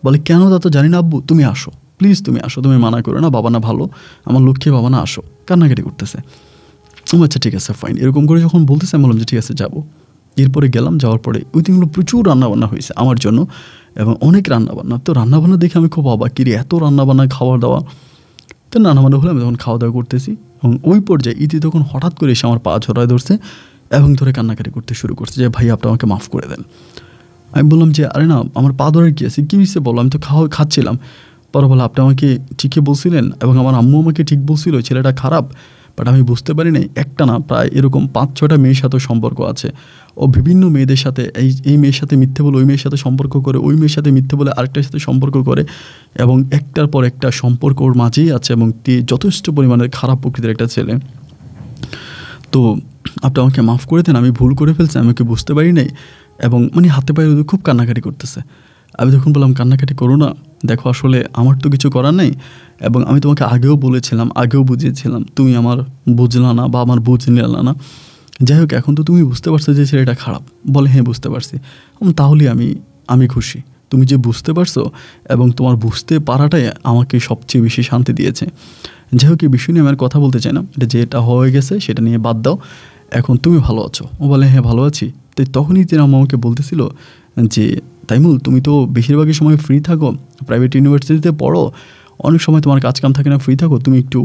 বলে কেন তা তো জানি না আব্বু, তুমি আসো প্লিজ, তুমি আসো, তুমি মানা করো না, বাবা না ভালো, আমার লক্ষ্মী বাবা না, আসো। কান্নাকাটি করতেছে। আচ্ছা ঠিক আছে ফাইন, এরকম করে যখন বলতেছে আমি বললাম যে ঠিক আছে যাবো। এরপরে গেলাম, যাওয়ার পরে ওই দিনগুলো প্রচুর রান্নাবান্না হয়েছে আমার জন্য এবং অনেক রান্নাবান্না। তো রান্নাবান্না দেখে আমি খুব অবাক, কিরে এত রান্নাবান্না, খাওয়া দাওয়া। তো রান্নাবান্না হলে আমি তখন খাওয়া দাওয়া করতেছি এবং ওই পর্যায়ে ইতি তখন হঠাৎ করে এসে আমার পা ঝরায় ধরছে এবং ধরে কান্নাকাটি করতে শুরু করছে যে ভাই আপনি আমাকে মাফ করে দেন। আমি বললাম যে আরে না, আমার পা ধরার কী আছে, কী হয়েছে বলো, আমি তো খাচ্ছিলাম। পরে বলে আপনি আমাকে ঠিকই বলছিলেন এবং আমার আম্মু আমাকে ঠিক বলছিল ছেলেটা খারাপ, বাট আমি বুঝতে পারি নাই একটা না প্রায় এরকম 5-6টা মেয়ের সাথে সম্পর্ক আছে। ও বিভিন্ন মেয়েদের সাথে এই মেয়ের সাথে মিথ্যে বলে ওই মেয়ের সাথে সম্পর্ক করে, ওই মেয়ের সাথে মিথ্যে বলে আরেকটার সাথে সম্পর্ক করে এবং একটার পর একটা সম্পর্ক ওর মাঝেই আছে এবং যথেষ্ট পরিমাণের খারাপ প্রকৃতির একটা ছেলে। তো আপনি আমাকে মাফ করে দেন, আমি ভুল করে ফেলছি, আমি ওকে বুঝতে পারি নাই। এবং মানে হাতে পায়ে খুব কান্নাকাটি করতেছে। আমি তখন বললাম কান্নাকাটি করো না, দেখো আসলে আমার তো কিছু করার নেই এবং আমি তোমাকে আগেও বলেছিলাম, আগেও বুঝিয়েছিলাম, তুমি আমার বুঝলা না বা আমার বুঝ নিলা না। যাই হোক এখন তো তুমি বুঝতে পারছো যে ছেলেটা খারাপ। বলে হ্যাঁ বুঝতে পারছি। তাহলে আমি খুশি, তুমি যে বুঝতে পারছো এবং তোমার বুঝতে পারাটাই আমাকে সবচেয়ে বেশি শান্তি দিয়েছে। যাই হোক এই বিষয় নিয়ে আমি আর কথা বলতে চাই না, এটা যেটা হয়ে গেছে সেটা নিয়ে বাদ দাও, এখন তুমি ভালো আছো? ও বলে হ্যাঁ ভালো আছি। তাই তখনই তিনি আমাকে বলতেছিল যে তাইমুল তুমি তো বেশিরভাগই সময় ফ্রি থাকো, প্রাইভেট ইউনিভার্সিটিতে পড়ো, অনেক সময় তোমার কাজ কাম থাকে না, ফ্রি থাকো, তুমি একটু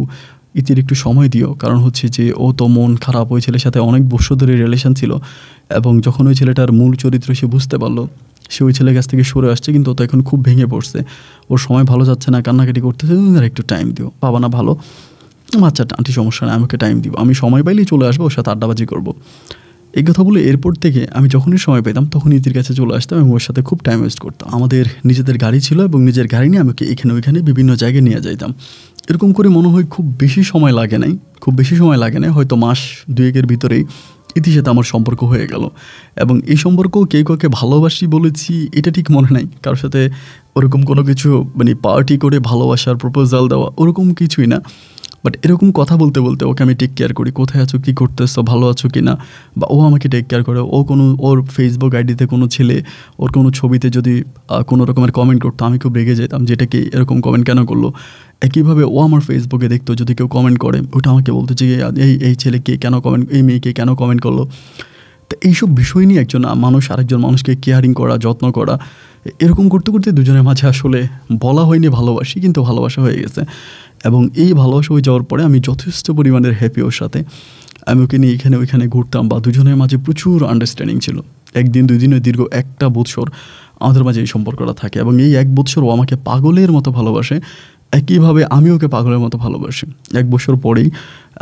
ইতির একটু সময় দিও, কারণ হচ্ছে যে ও তো মন খারাপ, ওই ছেলের সাথে অনেক বছর ধরে রিলেশন ছিল, এবং যখন ওই ছেলেটার মূল চরিত্র সে বুঝতে পারলো, সে ওই ছেলের কাছ থেকে সরে আসছে, কিন্তু ও তো এখন খুব ভেঙে পড়ছে, ওর সময় ভালো যাচ্ছে না, কান্নাকাটি করতেছে, তুমি আর একটু টাইম দিও। বাবা না ভালো, আচ্ছা আন্টি সমস্যা নেই, আমাকে টাইম দিব, আমি সময় পাইলেই চলে আসবো, ওর সাথে আড্ডাবাজি করবো। এই কথা বলে এরপর থেকে আমি যখনই সময় পেতাম তখন ইতির কাছে চলে আসতাম এবং ওর সাথে খুব টাইম ওয়েস্ট করতাম। আমাদের নিজেদের গাড়ি ছিল এবং নিজের গাড়ি নিয়ে আমাকে এখানে ওইখানে বিভিন্ন জায়গায় নিয়ে যাইতাম। এরকম করে মনে হয় খুব বেশি সময় লাগে নাই, হয়তো মাস 2-1 ভিতরেই ইতির সাথে আমার সম্পর্ক হয়ে গেল। এবং এই সম্পর্ক কেউ কাউকে ভালোবাসি বলেছি এটা ঠিক মনে নাই, কারোর সাথে ওরকম কোনো কিছু মানে পার্টি করে ভালোবাসার প্রপোজাল দেওয়া ওরকম কিছুই না। বাট এরকম কথা বলতে বলতে ওকে আমি টেক কেয়ার করি, কোথায় আছো, কী করতেছো, ভালো আছো কি না, বা ও আমাকে টেক কেয়ার করে। ওর ফেসবুক আইডিতে কোনো ছেলে ওর কোনো ছবিতে যদি কোনো রকমের কমেন্ট করতো, আমি খুব রেগে যেতাম, যেটা কি এরকম কমেন্ট কেন করলো। একইভাবে ও আমার ফেসবুকে দেখতো যদি কেউ কমেন্ট করে, ওটা আমাকে বলতো যে এই ছেলেকে কেন কমেন্ট, এই মেয়েকে কেন কমেন্ট করলো। তো এইসব বিষয় নিয়ে একজন মানুষ আরেকজন মানুষকে কেয়ারিং করা, যত্ন করা, এরকম করতে করতে দুজনের মাঝে আসলে বলা হয়নি ভালোবাসি, কিন্তু ভালোবাসা হয়ে গেছে। এবং এই ভালোবাসা হয়ে যাওয়ার পরে আমি যথেষ্ট পরিমাণের হ্যাপি ওর সাথে। আমি ওকে নিয়ে এখানে ওইখানে ঘুরতাম, বা দুজনের মাঝে প্রচুর আন্ডারস্ট্যান্ডিং ছিল। 1 দিন 2 দিনের দীর্ঘ 1 বছর আমাদের মাঝে এই সম্পর্কটা থাকে, এবং এই 1 বছর ও আমাকে পাগলের মতো ভালোবাসে, একইভাবে আমি ওকে পাগলের মতো ভালোবাসি। 1 বছর পরেই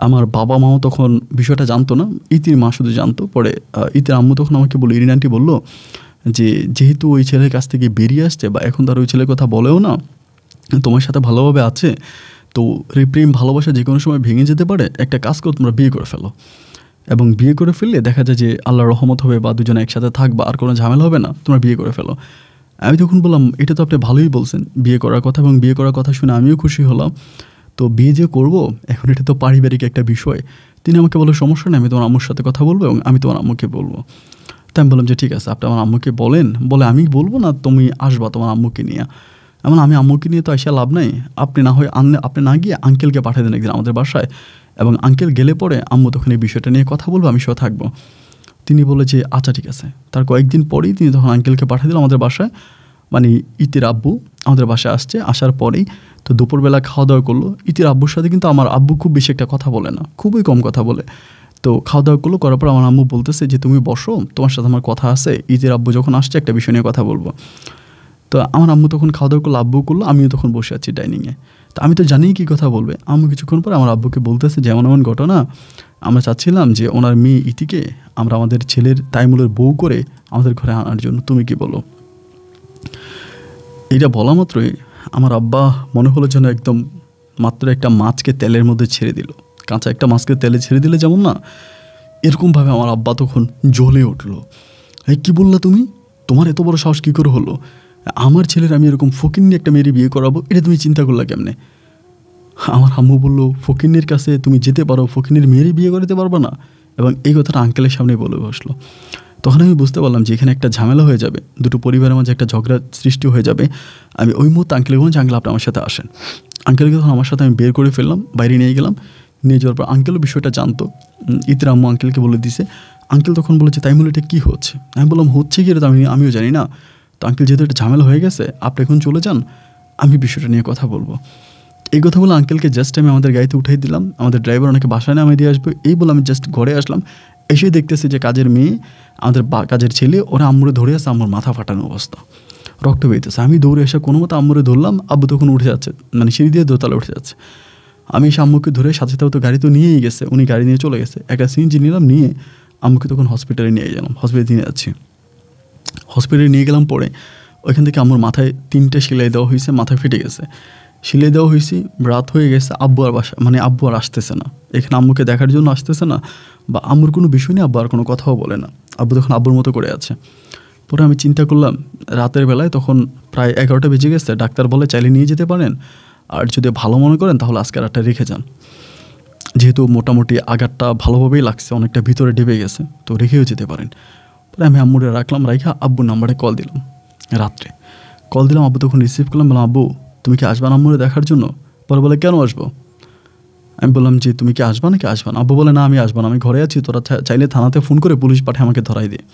আমার বাবা মাও তখন বিষয়টা জানতো না, ইতির মা শুধু জানতো। পরে ইতির আম্মু তখন আমাকে বললো, ইরিন আন্টি বললো যে যেহেতু ওই ছেলের কাছ থেকে বেরিয়ে আসছে, বা এখন তার ওই ছেলের কথা বলেও না, তোমার সাথে ভালোভাবে আছে, তো প্রেম ভালোবাসা যে কোনো সময় ভেঙে যেতে পারে, একটা কাজ করো, তোমরা বিয়ে করে ফেলো। এবং বিয়ে করে ফেললে দেখা যায় যে আল্লাহর রহমত হবে, বা দুজনে একসাথে থাকবা, আর কোনো ঝামেলা হবে না, তোমরা বিয়ে করে ফেলো। আমি তখন বললাম, এটা তো আপনি ভালোই বলছেন বিয়ে করার কথা, এবং বিয়ে করার কথা শুনে আমিও খুশি হলাম। তো বিয়ে যে করবো এখন, এটা তো পারিবারিক একটা বিষয়। তিনি আমাকে বললো, সমস্যা নেই, আমি তোমার আম্মুর সাথে কথা বলবো এবং আমি তোমার আম্মুকে বলবো। তো আমি বললাম যে ঠিক আছে, আপনি আমার আম্মুকে বলেন। বলে, আমি বলবো না, তুমি আসবা তোমার আম্মুকে নিয়ে। এমন আমি আম্মুকে নিয়ে তো আসা লাভ নাই, আপনি না হয় আপনি না গিয়ে আঙ্কেলকে পাঠিয়ে দেন একদিন আমাদের বাসায়, এবং আঙ্কেল গেলে পরে আম্মু তখন এই বিষয়টা নিয়ে কথা বলবো, আমি সহ থাকবো। তিনি বলে যে আচ্ছা ঠিক আছে। তার কয়েকদিন পরেই তিনি তখন আঙ্কেলকে পাঠিয়ে দিল আমাদের বাসায়, মানে ইতির আব্বু আমাদের বাসায় আসছে। আসার পরেই তো দুপুরবেলা খাওয়া দাওয়া করলো। ইতির আব্বুর সাথে কিন্তু আমার আব্বু খুব বেশি একটা কথা বলে না, খুবই কম কথা বলে। তো খাওয়া দাওয়া করলো, করার পর আমার আম্মু বলতেছে যে তুমি বসো, তোমার সাথে আমার কথা আছে, ইতির আব্বু যখন আসছে একটা বিষয় নিয়ে কথা বলবো। তো আমার আম্মু তখন খাওয়া দাওয়া করলো, আব্বু করলো, আমিও তখন বসে আছি ডাইনিংয়ে। তো আমি তো জানি কী কথা বলবে। আম্মু কিছুক্ষণ পর আমার আব্বুকে বলতেছে যেমন এমন ঘটনা, আমরা চাচ্ছিলাম যে ওনার মেয়ে ইতিকে আমরা আমাদের ছেলের তাইমুলের বউ করে আমাদের ঘরে আনার জন্য, তুমি কি বলো। এইটা বলা মাত্রই আমার আব্বা মনে হলো যেন একদম মাত্র একটা মাছকে তেলের মধ্যে ছেড়ে দিল। কাঁচা একটা মাছকে তেলে ছেড়ে দিলে যেমন না, এরকমভাবে আমার আব্বা তখন জ্বলে উঠলো। এই কী বললা তুমি, তোমার এত বড় সাহস কী করে হলো, আমার ছেলের আমি এরকম ফকিন্নি একটা মেয়ের বিয়ে করাবো, এটা তুমি চিন্তা করলা কেমনে। আমার আম্মু বললো, ফকিন্নির কাছে তুমি যেতে পারো, ফকিন্নির মেয়েরই বিয়ে করতে পারবে না। এবং এই কথাটা আঙ্কেলের সামনে বলে বসলো। তখন আমি বুঝতে পারলাম যে এখানে একটা ঝামেলা হয়ে যাবে, দুটো পরিবারের মাঝে একটা ঝগড়া সৃষ্টি হয়ে যাবে। আমি ওই মুহূর্তে আঙ্কেলকে বললাম যে আঙ্কেল আপনি আমার সাথে আসেন। আঙ্কেলকে তখন আমার সাথে আমি বের করে ফেললাম, বাইরে নিয়ে গেলাম। নিয়ে যাওয়ার পর আঙ্কেলও বিষয়টা জানতো, ইতির আম্মু আঙ্কেলকে বলে দিছে। আঙ্কেল তখন বলেছে তাই বলে এটা কী হচ্ছে। আমি বললাম হচ্ছে কি এটা তো আমিও জানি না। তো আঙ্কেল যেহেতু একটা ঝামেলা হয়ে গেছে, আপনি এখন চলে যান, আমি বিষয়টা নিয়ে কথা বলবো। এই কথা বলে আঙ্কেলকে জাস্ট আমি আমাদের গাড়িতে উঠাই দিলাম, আমাদের ড্রাইভার ওনাকে বাসায় নামিয়ে দিয়ে আসবে, এই বলে আমি জাস্ট ঘরে আসলাম। এসে দেখতেছি যে কাজের মেয়ে, আমাদের কাজের ছেলে, ওরা আম্মুরে ধরে আছে, আম্মুর মাথা ফাটানো অবস্থা, রক্ত বেরিয়েছে। আমি দৌড়ে এসে কোনো মতো আম্মুরে ধরলাম। আব্বু তখন উঠে যাচ্ছে, মানে সিঁড়ি দিয়ে দোতলা উঠে যাচ্ছে। আমি এসে আম্মুকে ধরে, সাথে সাথে তো গাড়ি তো নিয়েই গেছে, উনি গাড়ি নিয়ে চলে গেছে। একটা সিএনজি নিলাম, নিয়ে আম্মুকে তখন হসপিটালে নিয়ে গেলাম, হসপিটালে নিয়ে যাচ্ছি। হসপিটালে নিয়ে গেলাম, পরে ওইখান থেকে আম্মুর মাথায় 3টে সেলাই দেওয়া হয়েছে, মাথায় ফেটে গেছে, সেলাই দেওয়া হয়েছে। রাত হয়ে গেছে, আব্বু আর মানে আব্বু আর আসতেছে না এখানে, আম্মুকে দেখার জন্য আসতেছে না, বা আম্মুর কোনো বিষয় নিয়ে আব্বু আর কোনো কথাও বলে না। আব্বু তখন আব্বুর মতো করে আছে। পরে আমি চিন্তা করলাম, রাতের বেলায় তখন প্রায় 11টা বেজে গেছে। ডাক্তার বলে চাইলে নিয়ে যেতে পারেন, আর যদি ভালো মনে করেন তাহলে আজকে রাতটা রেখে যান। যেহেতু মোটামুটি আঘাতটা ভালোভাবেই লাগছে, অনেকটা ভিতরে ঢেবে গেছে, তো রেখেও যেতে পারেন। পরে আমি আম্মুরে রাখলাম, রাইখা আব্বুর নাম্বারে কল দিলাম। রাত্রে কল দিলাম, আব্বু তখন রিসিভ করলাম। বললাম আব্বু তুমি কি আসবা আম্মুরে দেখার জন্য। পরে বলে কেন আসবো। আমি বললাম যে তুমি কি আসবা নাকি আসবা না। আব্বু বলে না আমি আসবো না, আমি ঘরে আছি, তোরা চাইলে থানাতে ফোন করে পুলিশ পাঠিয়ে আমাকে ধরাই দিয়ে।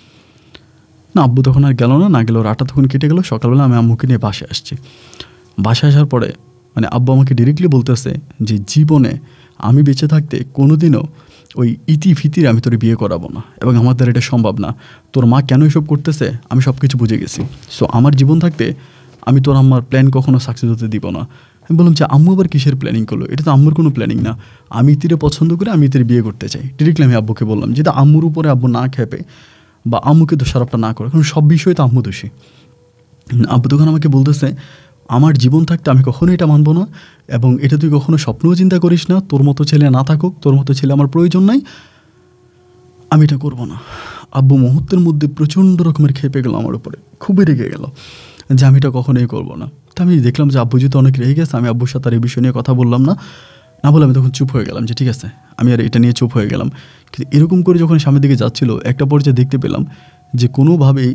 না, আব্বু তখন আর গেল না গেল, রাতটা তখন কেটে গেল। সকালবেলা আমি আম্মুকে নিয়ে বাসায় আসছি। বাসায় আসার পরে মানে আব্বু আমাকে ডিরেক্টলি বলতেছে যে জীবনে আমি বেঁচে থাকতে কোনোদিনও ওই ইতি ফিতির আমি তোর বিয়ে করাবো না, এবং আমার দ্বারা এটা সম্ভব না। তোর মা কেন এসব করতেছে আমি সব কিছু বুঝে গেছি। সো আমার জীবন থাকতে আমি তোর আম্মার প্ল্যান কখনো সাকসেস হতে দিব না। আমি বললাম যে আম্মু আবার কিসের প্ল্যানিং করলো? এটা তো আম্মুর কোনো প্ল্যানিং না। আমি ইতিরে পছন্দ করে আমি ইতির বিয়ে করতে চাই। ডিরেক্টলি আমি আব্বুকে বললাম, যেটা আম্মুর উপরে আব্বু না খেপে বা আম্মুকে দোষারোপটা না করে, কারণ সব বিষয়ে তো আম্মু দোষী। আব্বু তখন আমাকে বলতেছে, আমার জীবন থাকতে আমি কখনো এটা মানবো না, এবং এটা তুই কখনো স্বপ্নও চিন্তা করিস না। তোর মতো ছেলে না থাকুক, তোর মতো ছেলে আমার প্রয়োজন নাই, আমি এটা করবো না। আব্বু মুহূর্তের মধ্যে প্রচণ্ড রকমের খেপে গেল আমার উপরে, খুবই রেগে গেল যে আমি এটা কখনোই করবো না। তো আমি দেখলাম যে আব্বু যেহেতু অনেক রেগে গেছে, আমি আব্বুর সাথে আর এই বিষয় নিয়ে কথা বললাম না। না বলে আমি তখন চুপ হয়ে গেলাম যে ঠিক আছে, আমি আর এটা নিয়ে চুপ হয়ে গেলাম। কিন্তু এরকম করে যখন সামনের দিকে যাচ্ছিল, একটা পর্যায়ে দেখতে পেলাম যে কোনোভাবেই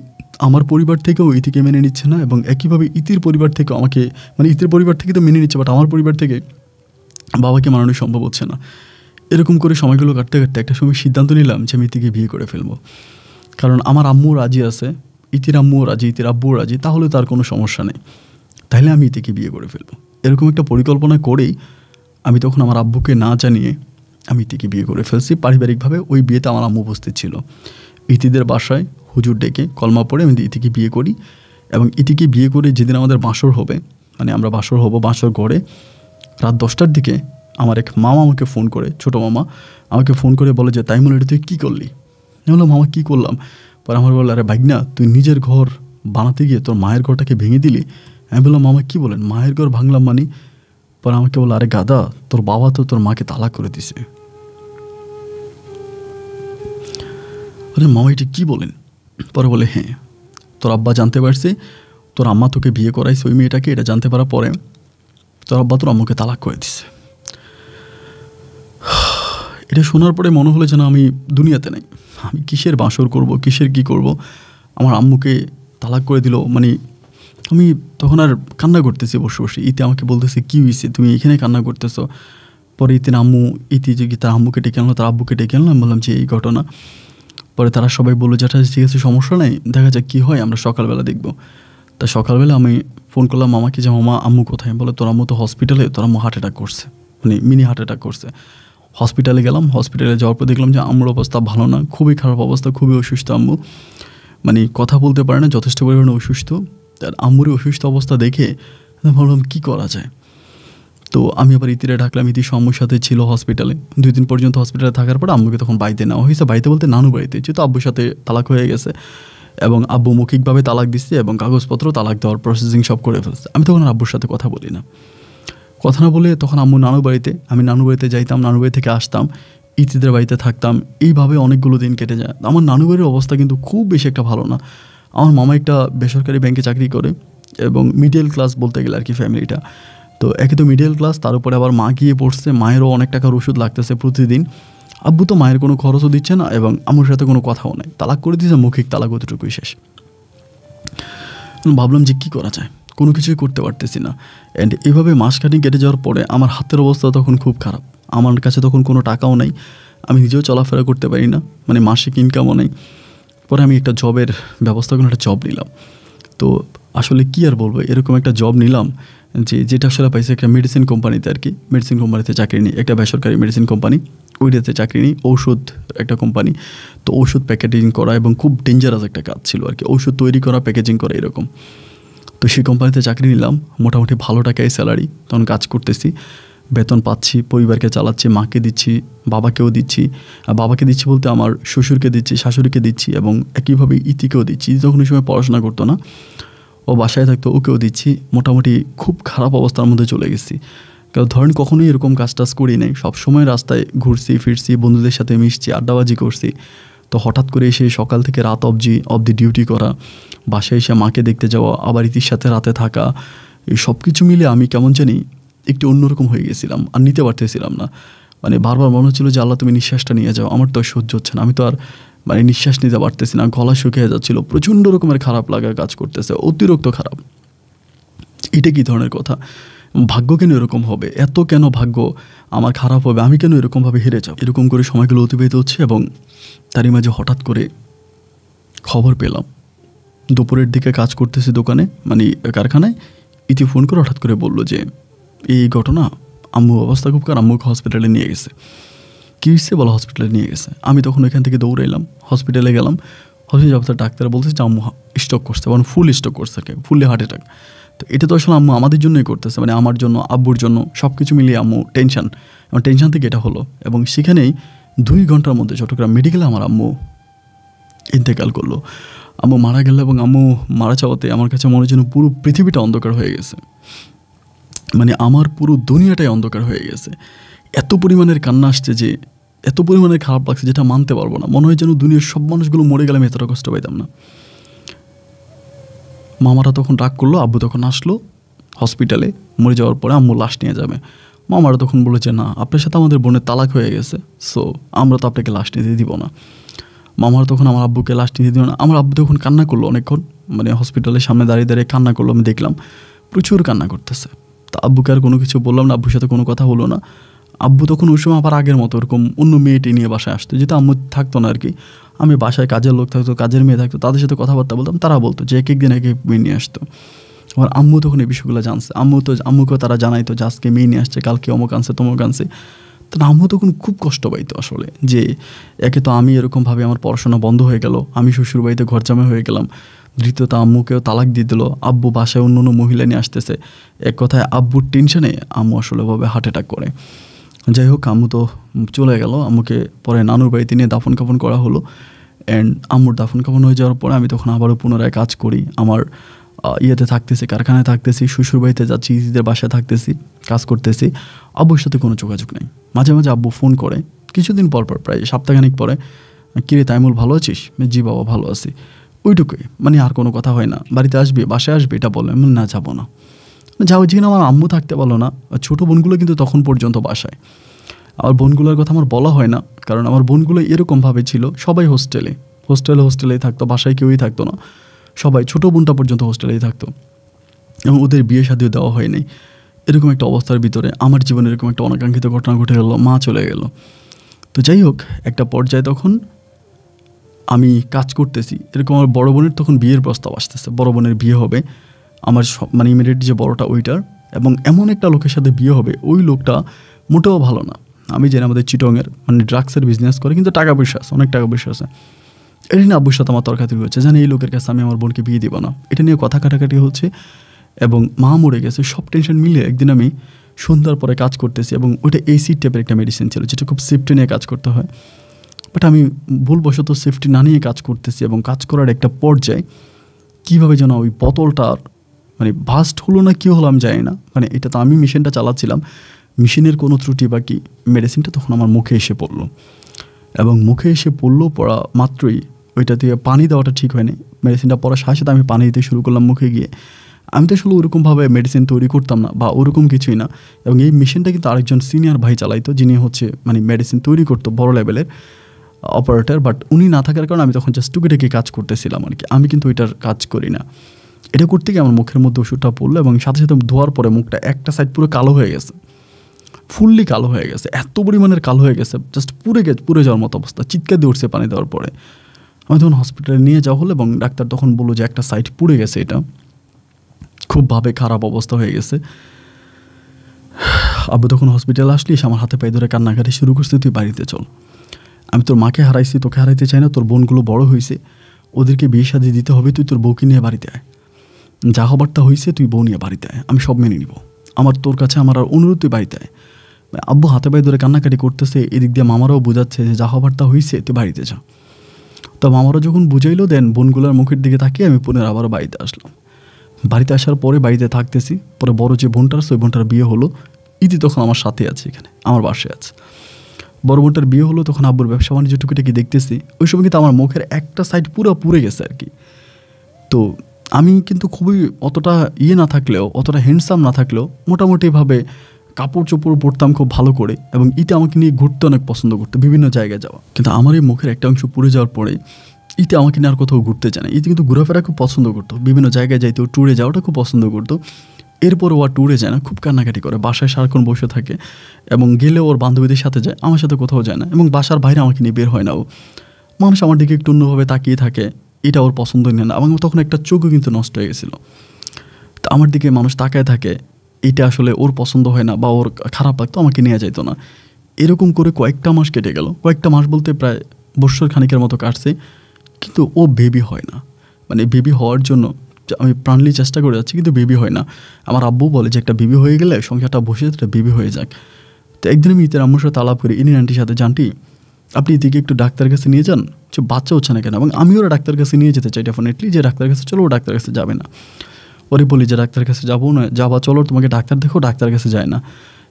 আমার পরিবার থেকেও ইতিকে মেনে নিচ্ছে না, এবং একইভাবে ইতির পরিবার থেকেও আমাকে, মানে ইতির পরিবার থেকে তো মেনে নিচ্ছে, বাট আমার পরিবার থেকে বাবাকে মানানো সম্ভব হচ্ছে না। এরকম করে সময়গুলো কাটতে কাটতে একটা সময় সিদ্ধান্ত নিলাম যে আমি ইতিকে বিয়ে করে ফেলবো। কারণ আমার আম্মুও রাজি আছে, ইতির আম্মুও রাজি, ইতির আব্বুও রাজি, তাহলে তার কোনো সমস্যা নেই, তাহলে আমি ইতিকে বিয়ে করে ফেলবো। এরকম একটা পরিকল্পনা করেই আমি তখন আমার আব্বুকে না জানিয়ে আমি ইতিকে বিয়ে করে ফেলছি পারিবারিকভাবে। ওই বিয়েতে আমার আম্মু উপস্থিত ছিল। ইতিদের বাসায় হুজুর ডেকে কলমা পড়ে আমি ইতিকে বিয়ে করি, এবং ইতিকে বিয়ে করে যেদিন আমাদের বাসর হবে, মানে আমরা বাসর হব, বাসর ঘরে রাত 10টার দিকে আমার এক মামা আমাকে ফোন করে, ছোটো মামা আমাকে ফোন করে বলে যে তাইমুল, এটা তুই কী করলি? আমি বললাম মামা কী করলাম? পরে আমার বললো, আরে ভাগনা, তুই নিজের ঘর বানাতে গিয়ে তোর মায়ের ঘরটাকে ভেঙে দিলি। আমি বললাম মামা কী বলেন, মায়ের ঘর ভাঙলাম মানে? পরে আমাকে বললো, আরে গাদা, তোর বাবা তো তোর মাকে তালাক করে দিছে। আরে মামা এটা কী বলেন? পরে বলে, হ্যাঁ, তোর আব্বা জানতে পারছে তোর আম্মা তোকে বিয়ে করাইছে ওই মেয়েটাকে, এটা জানতে পারার পরে তোর আব্বা তোর আম্মুকে তালাক করে দিছে। এটা শোনার পরে মনে হলো যেন আমি দুনিয়াতে নেই। আমি কিসের বাসর করব, কিসের কি করব? আমার আম্মুকে তালাক করে দিল, মানে আমি তখন আর কান্না করতেছি বসে বসে। ইতি আমাকে বলতেছে, কী হয়েছে, তুমি এখানে কান্না করতেছো? পরে ইতির আম্মু, ইতি যে তার আম্মুকে ডেকে আনলো, তার আব্বুকে ডেকে আনলাম, বললাম যে এই ঘটনা। পরে তারা সবাই বললো যে ঠিক আছে, সমস্যা নেই, দেখা যাক কী হয়, আমরা সকালবেলা দেখব। তা সকালবেলা আমি ফোন করলাম মামাকে যে মামা আম্মু কোথায়? বলে তোর আম্মু তো হসপিটালে, তোর আম্মু হার্ট অ্যাটাক করছে, মানে মিনি হার্ট অ্যাটাক করছে। হসপিটালে গেলাম, হসপিটালে যাওয়ার পর দেখলাম যে আম্মুর অবস্থা ভালো না, খুবই খারাপ অবস্থা, খুবই অসুস্থ আম্মু, মানে কথা বলতে পারে না, যথেষ্ট পরিমাণে অসুস্থ। তার আম্মুর অসুস্থ অবস্থা দেখে ভাবলাম কী করা যায়। তো আমি আবার ইতিরে ডাকলাম, ইতি আম্মুর সাথে ছিল হসপিটালে 2 দিন পর্যন্ত। হসপিটালে থাকার পর আম্মুকে তখন বাড়িতে নেওয়া হয়েছে, বাড়িতে বলতে নানু বাড়িতে, যেহেতু আব্বুর সাথে তালাক হয়ে গেছে, এবং আব্বু মৌখিকভাবে তালাক দিচ্ছে এবং কাগজপত্র তালাক দেওয়ার প্রসেসিং সব করে ফেলছে। আমি তখন আব্বুর সাথে কথা বলি না, কথা না বলে তখন আম্মু নানু বাড়িতে, আমি নানু বাড়িতে যাইতাম, নানু বাড়ি থেকে আসতাম, ইতিদের বাড়িতে থাকতাম, এইভাবে অনেকগুলো দিন কেটে যায়। আমার নানু বাড়ির অবস্থা কিন্তু খুব বেশি একটা ভালো না। আমার মামা একটা বেসরকারি ব্যাংকে চাকরি করে, এবং মিডল ক্লাস বলতে গেলে আর কি ফ্যামিলিটা। তো একে তো মিডল ক্লাস, তার উপরে আবার মা গিয়ে পড়ছে, মায়েরও অনেক টাকার ওষুধ লাগতেছে প্রতিদিন। আব্বু তো মায়ের কোনো খরচও দিচ্ছে না, এবং আমার সাথে কোনো কথাও নেই, তালাক করে দিয়েছে, মৌখিক তালাক, অতটুকুই শেষ। ভাবলাম যে কী করা যায়, কোনো কিছুই করতে পারতেছি না। অ্যান্ড এভাবে মাসখানেক কেটে যাওয়ার পরে আমার হাতের অবস্থা তখন খুব খারাপ, আমার কাছে তখন কোনো টাকাও নেই, আমি নিজেও চলাফেরা করতে পারি না, মানে মাসিক ইনকামও নেই। পরে আমি একটা জবের ব্যবস্থা করে একটা জব নিলাম। তো আসলে কী আর বলবো, এরকম একটা জব নিলাম যেটা আসলে পাইছে একটা মেডিসিন কোম্পানিতে আর কি, মেডিসিন কোম্পানিতে চাকরি নিই, একটা বেসরকারি মেডিসিন কোম্পানি, ওইটাতে চাকরি নিই, ঔষধ একটা কোম্পানি। তো ঔষধ প্যাকেজিং করা, এবং খুব ডেঞ্জারাস একটা কাজ ছিল আর কি, ঔষধ তৈরি করা, প্যাকেজিং করা, এরকম। তো সেই কোম্পানিতে চাকরি নিলাম, মোটামুটি ভালো টাকায় স্যালারি, তখন কাজ করতেছি, বেতন পাচ্ছি, পরিবারকে চালাচ্ছি, মাকে দিচ্ছি, বাবাকেও দিচ্ছি। আর বাবাকে দিচ্ছি বলতে আমার শ্বশুরকে দিচ্ছি, শাশুড়িকে দিচ্ছি, এবং একইভাবে ইতিকেও দিচ্ছি। তখন ওই সময় পড়াশোনা করতো না, ও বাসায় থাকতো, ওকেও দিচ্ছি। মোটামুটি খুব খারাপ অবস্থার মধ্যে চলে গেছি, কারণ ধরেন কখনোই এরকম কাজ টাজ করি নাই, সবসময় রাস্তায় ঘুরছি ফিরছি, বন্ধুদের সাথে মিশছি, আড্ডাবাজি করছি। তো হঠাৎ করে এসে সকাল থেকে রাত অবধি ডিউটি করা, বাসায় এসে মাকে দেখতে যাওয়া, আবার ইতির সাথে রাতে থাকা, এই সব কিছু মিলে আমি কেমন জানি একটু অন্যরকম হয়ে গেছিলাম, আর নিতে পারতেছিলাম না। মানে বারবার মনে হচ্ছিলো যে আল্লাহ তুমি নিঃশ্বাসটা নিয়ে যাও, আমার তো আর সহ্য হচ্ছে না, আমি তো আর মানে নিঃশ্বাস নিতে পারতেছি না, গলা শুকিয়ে যাচ্ছিলো, প্রচণ্ড রকমের খারাপ লাগা কাজ করতেছে, অতিরিক্ত খারাপ। এটা কী ধরনের কথা? ভাগ্য কেন এরকম হবে, এত কেন ভাগ্য আমার খারাপ হবে, আমি কেন এরকমভাবে হেরে যাব? এরকম করে সময়গুলো অতিবাহিত হচ্ছে, এবং তারই মাঝে হঠাৎ করে খবর পেলাম, দুপুরের দিকে কাজ করতেছি দোকানে, মানে কারখানায়, ইতি ফোন করে হঠাৎ করে বললো যে এই ঘটনা, আম্মু অবস্থা খুব খারাপ, আম্মুকে হসপিটালে নিয়ে গেছে। কী হচ্ছে বলো, হসপিটালে নিয়ে গেছে। আমি তখন ওইখান থেকে দৌড়ে এলাম, হসপিটালে গেলাম। হসপিটাল অবস্থা ডাক্তার বলছে যে আম্মু স্ট্রোক করছে, মানে ফুল স্ট্রোক করছে, ফুললি হার্ট অ্যাটাক। তো এটা তো আসলে আম্মু আমাদের জন্যই করতেছে, মানে আমার জন্য, আব্বুর জন্য, সব কিছু মিলিয়ে আম্মু টেনশন, এবং টেনশন থেকে এটা হলো। এবং সেখানেই 2 ঘন্টার মধ্যে চট্টগ্রাম মেডিকেলে আমার আম্মু ইন্তেকাল করলো। আম্মু মারা গেল, এবং আম্মু মারা যাওয়াতে আমার কাছে মনে হচ্ছে পুরো পৃথিবীটা অন্ধকার হয়ে গেছে, মানে আমার পুরো দুনিয়াটাই অন্ধকার হয়ে গেছে। এত পরিমাণের কান্না আসছে, যে এত পরিমাণের খারাপ লাগছে যেটা মানতে পারবো না। মনে হয় যেন দুনিয়ার সব মানুষগুলো মরে গেলে আমি এতটা কষ্ট পাইতাম না। মামারা তখন রাগ করলো, আব্বু তখন আসলো হসপিটালে। মরে যাওয়ার পরে আম্মু লাশ নিয়ে যাবে। মামারা তখন বলে যে না, আপনার সাথে আমাদের বোনের তালাক হয়ে গেছে, সো আমরা তো আপনাকে লাশ নিতে দিব না। মামারা তখন আমার আব্বুকে লাশ নিতে দিল না। আমার আব্বু তখন কান্না করলো অনেকক্ষণ, মানে হসপিটালের সামনে দাঁড়িয়ে দাঁড়িয়ে কান্না করলো। আমি দেখলাম প্রচুর কান্না করতেছে। তা আব্বুকে আর কোনো কিছু বললাম না, আব্বুর সাথে কোনো কথা হলো না। আব্বু তখন ওই সময় আবার আগের মতো ওরকম অন্য মেয়েটি নিয়ে বাসায় আসতো, যেটা আম্মু থাকতো না আর কি। আমি বাসায় কাজের লোক থাকতো, কাজের মেয়ে থাকতো, তাদের সাথে কথাবার্তা বলতাম। তারা বলতো যে এক একদিন এক এক মেয়ে নিয়ে আসতো। আমার আম্মু তখন এই বিষয়গুলো জানছে। আম্মুকেও তারা জানাইতো যে আজকে মেয়ে নিয়ে আসছে, কালকে অমুক আনছে, তমুক আনছে। তো আম্মু তখন খুব কষ্ট পাইতো আসলে, যে একে তো আমি এরকমভাবে আমার পড়াশোনা বন্ধ হয়ে গেল, আমি শ্বশুরবাড়িতে ঘর জামাই হয়ে গেলাম। দ্বিতীয়ত আম্মুকেও তালাক দিয়ে দিল, আব্বু বাসায় অন্য অন্য মহিলা নিয়ে আসতেছে। এক কথায় আব্বুর টেনশনে আম্মু আসলে ভাবে হার্ট অ্যাটাক করে। যাই হোক, আম্মু তো চলে গেল। আম্মুকে পরে নানুর বাড়িতে নিয়ে দাফন কাফন করা হলো। অ্যান্ড আম্মুর দাফন কাফন হয়ে যাওয়ার পরে আমি তখন আবারও পুনরায় কাজ করি। আমার ইয়েতে থাকতেছি, কারখানায় থাকতেছি, শ্বশুরবাড়িতে যাচ্ছি, ইজিদের বাসায় থাকতেছি, কাজ করতেছি। আব্বুর সাথে কোনো যোগাযোগ নেই। মাঝে মাঝে আব্বু ফোন করে কিছুদিন পর পর, প্রায় সপ্তাহখানিক পরে, কিরে তাইমুল ভালো আছিস? জি বাবা ভালো আছি, ওইটুকুই, মানে আর কোনো কথা হয় না। বাড়িতে আসবি, বাসায় আসবি, এটা বলে না যাবো না। যাও, যেখানে আমার আম্মু থাকতে পারলো না। ছোটো বোনগুলো কিন্তু তখন পর্যন্ত বাসায়। আমার বোনগুলোর কথা আমার বলা হয় না, কারণ আমার বোনগুলো এরকমভাবে ছিল, সবাই হোস্টেলেই থাকতো, বাসায় কেউই থাকতো না। সবাই, ছোটো বোনটা পর্যন্ত হোস্টেলেই থাকতো, এবং ওদের বিয়ে শাদিও দেওয়া হয়নি। এরকম একটা অবস্থার ভিতরে আমার জীবনে এরকম একটা অনাকাঙ্ক্ষিত ঘটনা ঘটে গেল, মা চলে গেল। তো যাই হোক, একটা পর্যায়ে তখন আমি কাজ করতেছি, এরকম আমার বড়ো বোনের তখন বিয়ের প্রস্তাব আসতেছে। বড়ো বোনের বিয়ে হবে আমার, মানে ইমিডিয়েট যে বড়োটা ওইটার, এবং এমন একটা লোকের সাথে বিয়ে হবে, ওই লোকটা মোটেও ভালো না। আমি জানি আমাদের চিটংয়ের, মানে ড্রাগসের বিজনেস করে, কিন্তু টাকা পয়সা আছে, অনেক টাকা পয়সা আছে। এটা নিয়ে আব্বুর সাথে আমার তর্কাতর্কি হচ্ছে, জানি এই লোকের কাছে আমি আমার বোনকে বিয়ে দিব না, এটা নিয়ে কথা কাটাকাটি হচ্ছে। এবং মা মরে গেছে, সব টেনশন মিলিয়ে একদিন আমি সন্ধ্যার পরে কাজ করতেছি, এবং ওইটা এসি টাইপের একটা মেডিসিন ছিল, যেটা খুব সেফটি নিয়ে কাজ করতে হয়। বাট আমি ভুলবশত সেফটি না নিয়ে কাজ করতেছি, এবং কাজ করার একটা পর্যায়ে কীভাবে যেন ওই বোতলটার মানে বাস্ট হলো না, কী হলো আমি জানি না। মানে এটা তো আমি মেশিনটা চালাচ্ছিলাম, মেশিনের কোনো ত্রুটি বা কি, মেডিসিনটা তখন আমার মুখে এসে পড়লো। এবং মুখে এসে পড়া মাত্রই ওইটা দিয়ে পানি দেওয়াটা ঠিক হয়নি। মেডিসিনটা পড়ার সাথে সাথে আমি পানি দিতে শুরু করলাম মুখে গিয়ে। আমি তো আসলে ওরকমভাবে মেডিসিন তৈরি করতাম না, বা ওরকম কিছুই না। এবং এই মেশিনটা কিন্তু আরেকজন সিনিয়র ভাই চালাইতো, যিনি হচ্ছে মানে মেডিসিন তৈরি করতো, বড় লেভেলের অপারেটর। বাট উনি না থাকার কারণে আমি তখন জাস্ট টুকিটাকি কাজ করতেছিলাম আর কি। আমি কিন্তু ওইটার কাজ করি না। এটা করতে গিয়ে আমার মুখের মধ্যে ওষুধটা পড়লো, এবং সাথে সাথে ধোয়ার পরে মুখটা একটা সাইড পুরো কালো হয়ে গেছে, ফুললি কালো হয়ে গেছে, এত পরিমাণের কালো হয়ে গেছে, জাস্ট পুড়ে যাওয়ার মতো অবস্থা। চিৎকার দিয়ে উঠছে পানি দেওয়ার পরে। আমি তখন হসপিটালে নিয়ে যাওয়া হলো, এবং ডাক্তার তখন বললো যে একটা সাইড পুড়ে গেছে, এটা খুবভাবে খারাপ অবস্থা হয়ে গেছে। আব্বু তখন হসপিটালে আসলি, আমার হাতে পায়ে ধরে কান্নাকাটি শুরু করছে, তুই বাড়িতে চল, আমি তোর মাকে হারাইছি, তোকে হারাইতে চাই না, তোর বোনগুলো বড় হয়েছে, ওদেরকে বিয়ে শাদী দিতে হবে, তুই তোর বউকে নিয়ে বাড়িতে আয়, যা হবারটা হয়েছে তুই বউ নিয়ে বাড়িতে আয়, আমি সব মেনে নিব, আমার তোর কাছে আমার আর অনুরোধ, তুই বাড়িতে আয়। আব্বু হাতে পায়ে ধরে কান্নাকাটি করতেছে, এদিক দিয়ে মামারাও বোঝাচ্ছে যে যা হবারটা হয়েছে তুই বাড়িতে যা। তো মামারা যখন বুঝাইলো, দেন বোনগুলোর মুখের দিকে তাকিয়ে আমি পুনরায় আবারও বাড়িতে আসলাম। বাড়িতে আসার পরে বাড়িতে থাকতেছি, পরে বড় যে বোনটার আছে ওই বোনটার বিয়ে হলো। ইতি তখন আমার সাথে আছে, এখানে আমার বাসায় আছে। বড় বোনটার বিয়ে হলো, তখন আব্বুর ব্যবসা বাণিজ্য টুকিটাকি দেখতেছি। ওই সময় কিন্তু আমার মুখের একটা সাইড পুরো পুড়ে গেছে আর কি। তো আমি কিন্তু খুবই অতটা না থাকলেও, অতটা হ্যান্ডসাম না থাকলেও, মোটামুটিভাবে কাপড় চোপড় পরতাম খুব ভালো করে, এবং ইতে আমাকে নিয়ে ঘুরতে অনেক পছন্দ করতো, বিভিন্ন জায়গায় যাওয়া। কিন্তু আমার এই মুখের একটা অংশ পুড়ে যাওয়ার পরে ইতে আমাকে নিয়ে আর কোথাও ঘুরতে যায় না। ইতে কিন্তু ঘোরাফেরা খুব পছন্দ করতো, বিভিন্ন জায়গায় যাইতো, ট্যুরে যাওয়াটা খুব পছন্দ করতো। এরপরে ও আর ট্যুরে যায় না, খুব কান্নাকাটি করে, বাসায় সারাক্ষণ বসে থাকে, এবং গেলে ওর বান্ধবীদের সাথে যায়, আমার সাথে কোথাও যায় না, এবং বাসার বাইরে আমাকে নিয়ে বের হয় না ও। মানুষ আমার দিকে একটু অন্যভাবে তাকিয়ে থাকে, এটা ওর পছন্দ নেই না। এবং তখন একটা চোখও কিন্তু নষ্ট হয়ে গেছিলো। তো আমার দিকে মানুষ তাকায় থাকে, এইটা আসলে ওর পছন্দ হয় না বা ওর খারাপ লাগতো, আমাকে নেওয়া যেত না। এরকম করে কয়েকটা মাস কেটে গেল। কয়েকটা মাস বলতে প্রায় বৎসর খানিকের মতো কাটছে, কিন্তু ও বেবি হয় না। মানে বেবি হওয়ার জন্য আমি প্রাণলি চেষ্টা করে যাচ্ছি, কিন্তু বেবি হয় না। আমার আব্বু বলে যে একটা বেবি হয়ে গেলে সংসারটা বসে একটা বেবি হয়ে যাক। তো একদিন আমি ইতির আম্মুর সাথে আলাপ করি, ইনি আন্টির সাথে, জানটি আপনি ইতিকে একটু ডাক্তারের কাছে নিয়ে যান, যে বাচ্চা হচ্ছে না কেন। এবং আমি ওরা ডাক্তারের কাছে নিয়ে যেতে চাই ডেফিনেটলি, যে ডাক্তারের কাছে চলো, ও ডাক্তারের কাছে যাবে না। ওরে বলি যে ডাক্তারের কাছে যাবো না, যাবা চলো তোমাকে ডাক্তার দেখো, ডাক্তারের কাছে যায় না।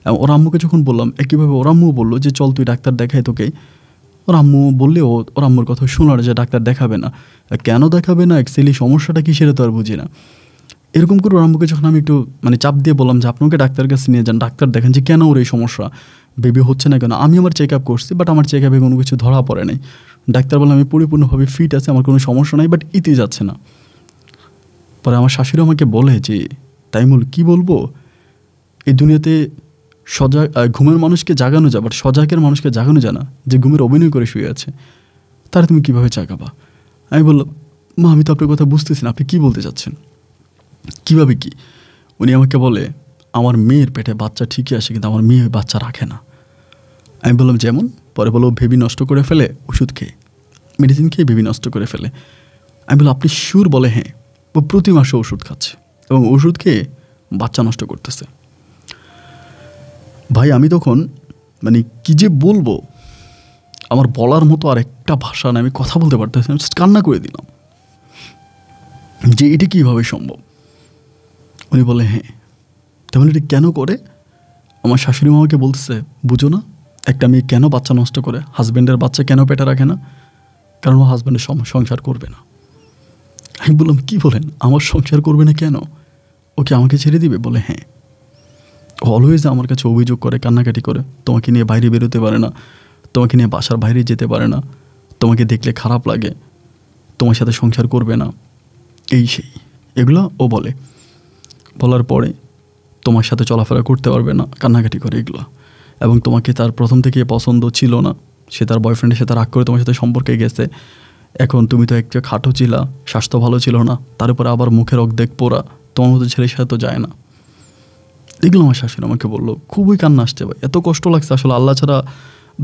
এবং ওর আম্মুকে যখন বললাম একইভাবে ওর আম্মুও বললো যে চল তুই ডাক্তার দেখাই তোকে। ওর আম্মু বললে ওর আম্মুর কথা শুনলো না, যে ডাক্তার দেখাবে না। কেন দেখাবে না, অ্যাকচুয়ালি সমস্যাটা কী সেটা তো আর বুঝি না। এরকম করে ওর আম্মুকে যখন আমি একটু মানে চাপ দিয়ে বললাম যে আপনাকে ডাক্তারের কাছে নিয়ে যান, ডাক্তার দেখেন যে কেন ওর এই সমস্যা, বেবি হচ্ছে না কেন। আমি আমার চেক আপ করছি, বাট আমার চেক আপে কোনো কিছু ধরা পড়ে নাই। ডাক্তার বললাম আমি পরিপূর্ণভাবে ফিট আছে, আমার কোনো সমস্যা নাই, বাট ইতি যাচ্ছে না। পরে আমার শাশুড়ি আমাকে বলে যে তাইমুল কী বলবো, এই দুনিয়াতে সজাগ ঘুমের মানুষকে জাগানো যায়, বাট সজাগের মানুষকে জাগানো যায় না। যে ঘুমের অভিনয় করে শুয়ে আছে তারা তুমি কীভাবে জাগাবা। আমি বললাম মা আমি তো আপনার কথা বুঝতেছি না, আপনি কী বলতে চাচ্ছেন, কীভাবে কী। উনি আমাকে বলে আমার মেয়ের পেটে বাচ্চা ঠিকই আসে, কিন্তু আমার মেয়ে বাচ্চা রাখে না। আমি বললাম যেমন। পরে বলো বেবি নষ্ট করে ফেলে ওষুধ খেয়ে, মেডিসিন খেয়ে বেবি নষ্ট করে ফেলে। আমি বললাম আপনি শিওর? বলে হ্যাঁ, ও প্রতি মাসে ওষুধ খাচ্ছে এবং ওষুধ খেয়ে বাচ্চা নষ্ট করতেছে। ভাই আমি তখন মানে কী যে বলবো, আমার বলার মতো আর একটা ভাষা না, আমি কথা বলতে পারতেছি না, কান্না করে দিলাম যে এটা কীভাবে সম্ভব। উনি বলে হ্যাঁ। তেমন এটা কেন করে? আমার শাশুড়ি মামাকে বলতেছে বুঝো না, একটা মেয়ে কেন বাচ্চা নষ্ট করে, হাজব্যান্ডের বাচ্চা কেন পেটে রাখে না, কারণ ও হাজব্যান্ডের সংসার করবে না। আমি বললাম কী বলেন, আমার সংসার করবে না কেন, ওকে আমাকে ছেড়ে দিবে? বলে হ্যাঁ। অলওয়েজ আমার কাছে অভিযোগ করে, কান্নাকাটি করে, তোমাকে নিয়ে বাইরে বেরোতে পারে না, তোমাকে নিয়ে বাসার বাইরে যেতে পারে না, তোমাকে দেখলে খারাপ লাগে, তোমার সাথে সংসার করবে না, এই সেই এগুলো ও বলে। বলার পরে তোমার সাথে চলাফেরা করতে পারবে না, কান্নাকাটি করে এগুলো। এবং তোমাকে তার প্রথম থেকে পছন্দ ছিল না, সে তার বয়ফ্রেন্ডের সাথে রাগ করে তোমার সাথে সম্পর্কে গেছে। এখন তুমি তো একটা খাটো ছিলা, স্বাস্থ্য ভালো ছিল না, তার উপরে আবার মুখের অর্ধেক পোড়া, তোমার মতো ছেলের সাথে তো যায় না। এগুলো আমার শাশুড়ি আমাকে বললো, খুবই কান্না আসছে ভাই, এত কষ্ট লাগছে আসলে আল্লাহ ছাড়া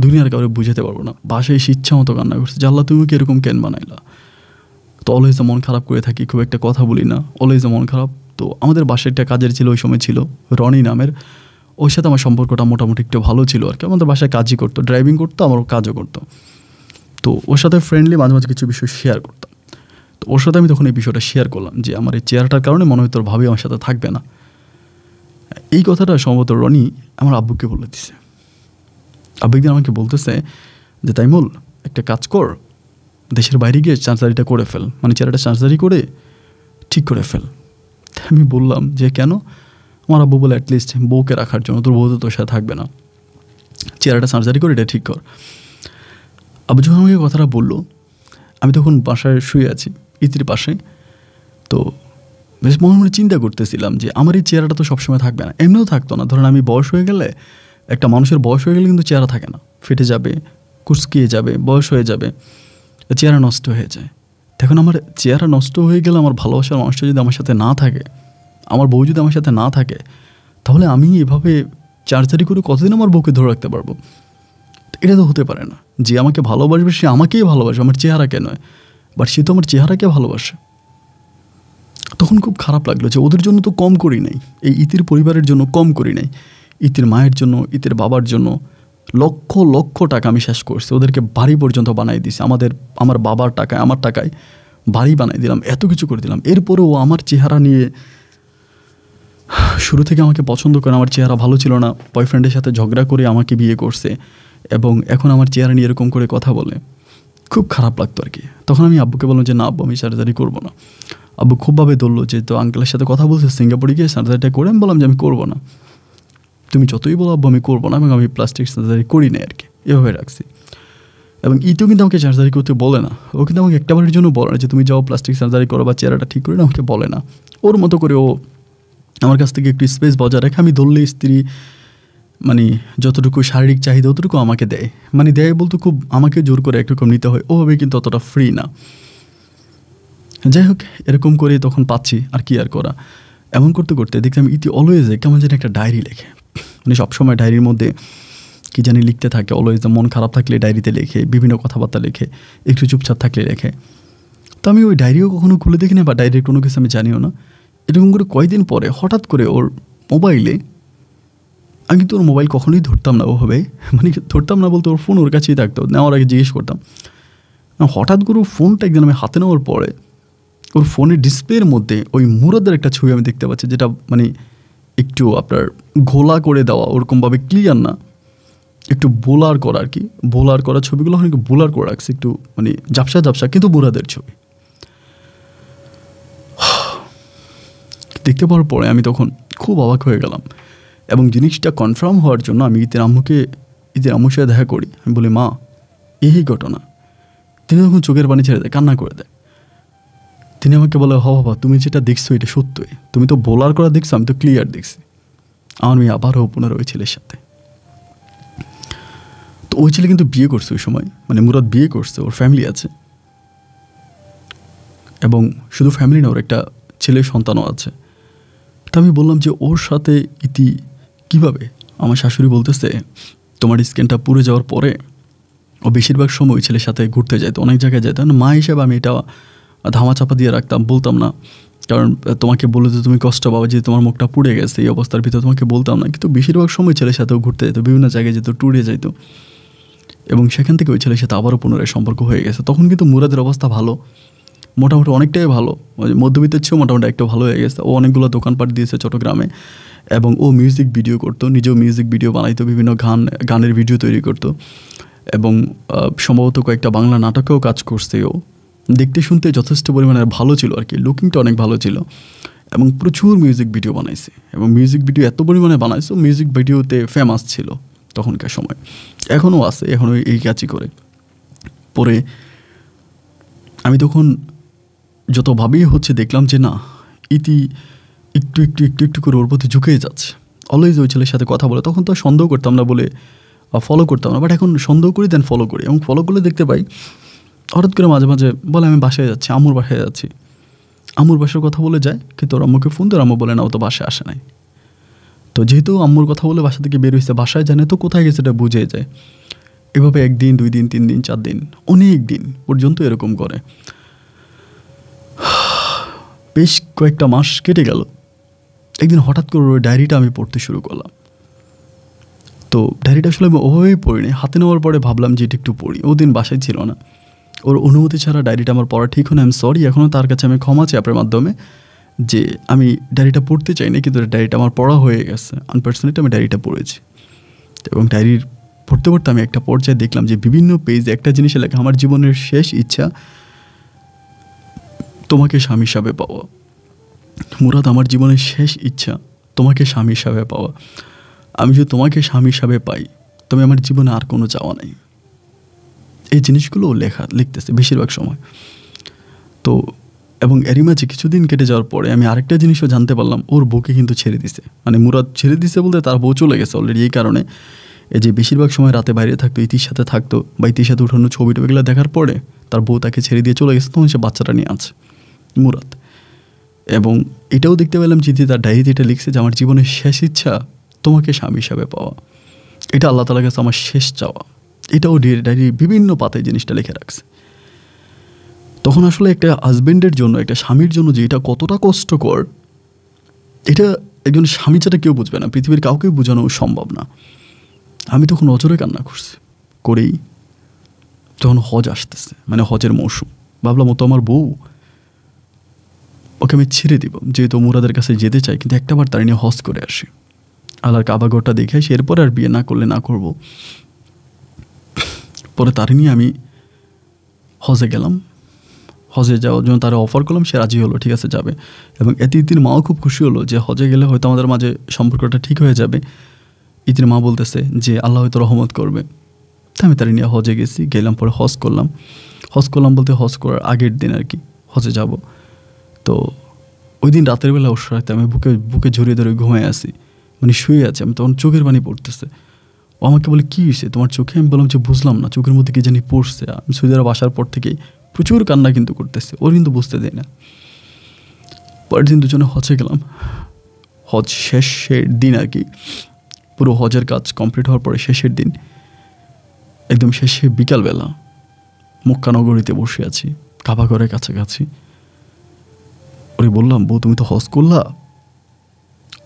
দুনিয়ার কাউকে বুঝাতে পারবো না। বাসায় এসে ইচ্ছা মতো কান্না করছে যে আল্লাহ তুমি কি এরকম কেন বানাইলা। তো অলওয়েজ মন খারাপ করে থাকি, খুব একটা কথা বলি না, অলওয়েজ মন খারাপ। তো আমাদের বাসায় একটা কাজের ছিল ওই সময়, ছিল রনি নামের, ওর সাথে আমার সম্পর্কটা মোটামুটি একটু ভালো ছিল আর কি। আমাদের বাসায় কাজই করতো, ড্রাইভিং করতো, আমার কাজও করতো। তো ওর সাথে ফ্রেন্ডলি মাঝে মাঝে কিছু বিষয় শেয়ার করতাম। তো ওর সাথে আমি তখন এই বিষয়টা শেয়ার করলাম যে আমার এই চেহারাটার কারণে মনে হয় তোর ভাবি আমার সাথে থাকবে না। এই কথাটা সম্ভবত রনি আমার আব্বুকে বলে দিছে। আব্বু একদিন আমাকে বলতেছে যে তাইমুল একটা কাজ কর, দেশের বাইরে গিয়ে সার্জারিটা করে ফেল, মানে চেহারাটা সার্জারি করে ঠিক করে ফেল। আমি বললাম যে কেন? আমার আব্বু বলে অ্যাটলিস্ট বউকে রাখার জন্য, তোর বউ তো তোর সাথে থাকবে না, চেহারাটা সার্জারি করে এটা ঠিক কর। আব্বু যখন আমাকে কথাটা বললো, আমি তখন বাসায় শুয়ে আছি ইতির পাশে। তো বেশ মনে মনে চিন্তা করতেছিলাম যে আমার এই চেহারাটা তো সবসময় থাকবে না, এমনিও থাকতো না। ধরুন আমি বয়স হয়ে গেলে, একটা মানুষের বয়স হয়ে গেলে কিন্তু চেহারা থাকে না, ফেটে যাবে, কুচকিয়ে যাবে, বয়স হয়ে যাবে, চেহারা নষ্ট হয়ে যায়। এখন আমার চেহারা নষ্ট হয়ে গেলে, আমার ভালোবাসার মানুষটা যদি আমার সাথে না থাকে, আমার বউ যদি আমার সাথে না থাকে, তাহলে আমি এভাবে সার্জারি করে কতদিন আমার বউকে ধরে রাখতে পারবো? এটা তো হতে পারে না। যে আমাকে ভালোবাসবে সে আমাকেই ভালোবাসবে, আমার চেহারাকে নয়। বাট সে তো আমার চেহারাকে ভালোবাসে। তখন খুব খারাপ লাগলো যে ওদের জন্য তো কম করি নাই, এই ইতির পরিবারের জন্য কম করি নাই, ইতির মায়ের জন্য, ইতির বাবার জন্য লক্ষ লক্ষ টাকা আমি শেষ করছি, ওদেরকে বাড়ি পর্যন্ত বানাই দিছি, আমার বাবার টাকায়, আমার টাকায় বাড়ি বানাই দিলাম, এত কিছু করে দিলাম। এরপরেও আমার চেহারা নিয়ে, শুরু থেকে আমাকে পছন্দ করে, আমার চেহারা ভালো ছিল না, বয়ফ্রেন্ডের সাথে ঝগড়া করে আমাকে বিয়ে করছে, এবং এখন আমার চেহারা নিয়ে এরকম করে কথা বলে, খুব খারাপ লাগতো আর কি। তখন আমি আব্বুকে বললাম যে না আব্বু, আমি সার্জারি করবো না। আব্বু খুবভাবে ধরলো যে তো আঙ্কেলের সাথে কথা বলছে, সিঙ্গাপুরে গিয়ে সার্জারিটা করে। আমি বললাম যে আমি করবো না, তুমি যতই বলো আব্বু আমি করবো না, এবং আমি প্লাস্টিক সার্জারি করি না আর কি, এভাবে রাখছি। এবং ইতিও কিন্তু আমাকে সার্জারি করতে বলে না, ও কিন্তু আমাকে একটাবারের জন্য বলে না যে তুমি যাও প্লাস্টিক সার্জারি করো বা চেহারাটা ঠিক করে না, আমাকে বলে না। ওর মতো করে ও আমার কাছ থেকে একটু স্পেস বজায় রাখে। আমি ধরলে স্ত্রী মানে যতটুকু শারীরিক চাহিদা অতটুকু আমাকে দেয়, মানে দেয় বলতে খুব আমাকে জোর করে একরকম নিতে হয়, ওভাবে কিন্তু অতটা ফ্রি না। যাই হোক, এরকম করে তখন পাচ্ছি, আর কি আর করা। এমন করতে করতে দেখলাম ইতি অলওয়েজ কেমন যেন একটা ডায়েরি লেখে, মানে সবসময় ডায়েরির মধ্যে কী জানি লিখতে থাকে। অলওয়েজ মন খারাপ থাকলে ডায়েরিতে লেখে, বিভিন্ন কথাবার্তা লেখে, একটু চুপচাপ থাকলে লেখে। তো আমি ওই ডায়েরিও কখনো খুলে দেখি না বা ডায়েরির কোনো কিছু আমি জানিও না। এরকম করে কয়েকদিন পরে হঠাৎ করে ওর মোবাইলে, আমি কিন্তু ওর মোবাইল কখনোই ধরতাম না ওভাবে, মানে ধরতাম না বলতে ওর ফোন ওর কাছেই থাকতো, নেওয়ার আগে জিজ্ঞেস করতাম। হঠাৎ করে ওর ফোনটা একদিন আমি হাতে নেওয়ার পরে ওর ফোনের ডিসপ্লের মধ্যে ওই মুরাদের একটা ছবি আমি দেখতে পাচ্ছি, যেটা মানে একটু আপনার ঘোলা করে দেওয়া, ওরকমভাবে ক্লিয়ার না, একটু বোলার করা আর কি। বোলার করা ছবিগুলো অনেক বোলার করে রাখছে, একটু মানে ঝাপসা ঝাপসা, কিন্তু মুরাদের ছবি। দেখতে পাওয়ার পরে আমি তখন খুব অবাক হয়ে গেলাম, এবং জিনিসটা কনফার্ম হওয়ার জন্য আমি ঈদের আম্মুর সাথে দেখা করি। আমি বলি, মা এই ঘটনা। তিনি তখন চোখের পানি ছেড়ে দেয়, কান্না করে দেয়। তিনি আমাকে বলে, বাবা তুমি যেটা দেখছো এটা সত্যই, তুমি তো বোলার করা দেখছো, আমি তো ক্লিয়ার দেখছি। আমার মেয়ে আবারও পুনরায় ওই ছেলের সাথে। তো ওই ছেলে কিন্তু বিয়ে করছে ওই সময়, মানে মুরাদ বিয়ে করছে, ওর ফ্যামিলি আছে, এবং শুধু ফ্যামিলি না, ওর একটা ছেলে সন্তানও আছে। তো আমি বললাম যে ওর সাথে ইতি কিভাবে? আমার শাশুড়ি বলতেছে, তোমার স্কিনটা পুড়ে যাওয়ার পরে ও বেশিরভাগ সময় ওই ছেলের সাথে ঘুরতে যেত, অনেক জায়গায় যেত। মা হিসেবে আমি এটা ধামা চাপা দিয়ে রাখতাম, বলতাম না, কারণ তোমাকে বলে যে তুমি কষ্ট পাবে, যে তোমার মুখটা পুড়ে গেছে, এই অবস্থার ভিতরে তোমাকে বলতাম না। কিন্তু বেশিরভাগ সময় ছেলের সাথেও ঘুরতে যেত, বিভিন্ন জায়গায় যেত, ট্যুরে যেত, এবং সেখান থেকে ওই ছেলের সাথে আবারও পুনরায় সম্পর্ক হয়ে গেছে। তখন কিন্তু মুরাদের অবস্থা ভালো, মোটামুটি অনেকটাই ভালো, মধ্যবিত্তের চেয়েও মোটামুটি একটু ভালো হয়ে গেছে। ও অনেকগুলো দোকানপাট দিয়েছে চট্টগ্রামে, এবং ও মিউজিক ভিডিও করতো, নিজেও মিউজিক ভিডিও বানাইতো, বিভিন্ন গানের ভিডিও তৈরি করতো, এবং সম্ভবত কয়েকটা বাংলা নাটকেও কাজ করছে। ও দেখতে শুনতে যথেষ্ট পরিমাণে ভালো ছিল আর কি, লুকিংটা অনেক ভালো ছিল, এবং প্রচুর মিউজিক ভিডিও বানাইছে, এবং মিউজিক ভিডিও এত পরিমাণে বানাইছে, মিউজিক ভিডিওতে ফেমাস ছিল তখনকার সময়, এখনও আছে, এখনও এই কাজই করে। পরে আমি তখন যতভাবেই হচ্ছে দেখলাম যে না, ইতি একটু একটু একটু একটু করে ওর প্রতি ঝুঁকে যাচ্ছে, অলওয়েজ ওই ছেলের সাথে কথা বলে। তখন তো সন্দেহ করতাম না বলে ফলো করতাম না, বাট এখন সন্দেহ করি, দেন ফলো করি, এবং ফলো করলে দেখতে পাই হঠাৎ করে মাঝে মাঝে বলে আমি বাসায় যাচ্ছি, আম্মুর বাসায় যাচ্ছি। আম্মুর বাসার কথা বলে যায়, কিন্তু ওর আম্মুকে ফোন দিয়ে আম্মু বলে না, ও তো বাসায় আসে নাই। তো যেহেতু আম্মুর কথা বলে বাসা থেকে বের হয়েছে, বাসায় জানে তো কোথায় গেছে এটা বুঝে যায়। এভাবে 1 দিন 2 দিন 3 দিন 4 দিন অনেক দিন পর্যন্ত এরকম করে। বেশ কয়েকটা মাস কেটে গেল। একদিন হঠাৎ করে ওই ডায়েরিটা আমি পড়তে শুরু করলাম। তো ডায়েরিটা আসলে আমি ওভাবেই পড়িনি, হাতে নেওয়ার পরে ভাবলাম যে এটা একটু পড়ি। ওদিন বাসায় ছিল না, ওর অনুমতি ছাড়া ডায়েরিটা আমার পড়া ঠিক হয় না। আমি সরি, এখনও তার কাছে আমি ক্ষমা চাই আপনার মাধ্যমে, যে আমি ডায়েরিটা পড়তে চাইনি, কিন্তু ডায়েরিটা আমার পড়া হয়ে গেছে। আনপার্সোনেটলি আমি ডায়েরিটা পড়েছি, এবং ডায়েরির পড়তে পড়তে আমি একটা পর্যায়ে দেখলাম যে বিভিন্ন পেজে একটা জিনিসে লেখা, আমার জীবনের শেষ ইচ্ছা তোমাকে স্বামী হিসাবে পাওয়া। মুরাদ, আমার জীবনের শেষ ইচ্ছা তোমাকে স্বামী হিসাবে পাওয়া। আমি যদি তোমাকে স্বামী হিসাবে পাই, তবে আমার জীবনে আর কোনো চাওয়া নেই। এই জিনিসগুলো লিখতেছে বেশিরভাগ সময়। তো এবং এরই মাঝে কিছুদিন কেটে যাওয়ার পরে আমি আরেকটা জিনিসও জানতে পারলাম, ওর বউকে কিন্তু ছেড়ে দিছে। মানে মুরাদ ছেড়ে দিছে বলতে তার বউ চলে গেছে অলরেডি। এই কারণে এই যে বেশিরভাগ সময় রাতে বাইরে থাকতো, ইতির সাথে থাকতো, বা ইতির সাথে উঠানো ছবি টবিগুলো দেখার পরে তার বউ তাকে ছেড়ে দিয়ে চলে গেছে। তখন সে বাচ্চাটা নিয়ে আছে মুরাদ। এবং এটাও দেখতে পেলাম যে তার ডায়েরিতে এটা লিখছে যে আমার জীবনের শেষ ইচ্ছা তোমাকে স্বামী হিসাবে পাওয়া। এটা আল্লাহ তাআলার কাছে আমার শেষ চাওয়া। এটাও ডায়েরির বিভিন্ন পাতায় জিনিসটা লিখে রাখছে। তখন আসলে একটা হাজব্যান্ডের জন্য, একটা স্বামীর জন্য যে এটা কতটা কষ্টকর, এটা একজন স্বামী ছাড়া কেউ বুঝবে না, পৃথিবীর কাউকেই বোঝানো সম্ভব না। আমি তখন অজরে কান্না করেই যখন হজ আসতেছে, মানে হজের মৌসুম, ভাবলাম ও তো আমার বউ, ওকে আমি ছেড়ে দিব, যেহেতু মুরাদের কাছে যেতে চাই, কিন্তু একটাবার তার নিয়ে হজ করে আসি, আল্লাহর কাবা ঘরটা দেখে আসি, এরপরে আর বিয়ে না করলে না করব। পরে তার নিয়ে আমি হজে গেলাম। হজে যাওয়ার জন্য তারা অফার করলাম, সে রাজি হলো, ঠিক আছে যাবে। এবং এতে ইতির মাও খুব খুশি হলো যে হজে গেলে হয়তো আমাদের মাঝে সম্পর্কটা ঠিক হয়ে যাবে। ইতির মা বলতেছে যে আল্লাহ হয়তো রহমত করবে। তাই আমি তার নিয়ে হজে গেলাম। পরে হজ করলাম বলতে হজ করার আগের দিন আর কি হজে যাব। তো ওই দিন রাতের বেলা ওর সাথে আমি বুকে জড়িয়ে ধরে ঘুমায় আসি, মানে শুয়ে আছি। আমি তখন চোখের পানি পড়তেছে। ও আমাকে বলে, কী হয়েছে তোমার চোখে? আমি বললাম যে বুঝলাম না, চোখের মধ্যে কি জানি পড়ছে। আমি সৌদি আরব আসার পর থেকেই প্রচুর কান্না কিন্তু করতেছে, ওর কিন্তু বুঝতে দেয় না। পরের দিন দুজনে হজে গেলাম। হজ শেষের দিন আর কি, পুরো হজের কাজ কমপ্লিট হওয়ার পরে শেষের দিন, একদম শেষে বিকালবেলা মক্কা নগরীতে বসে আছি, কাবা ঘরের কাছাকাছি। ওরে বললাম, বউ তুমি তো হজ করলা,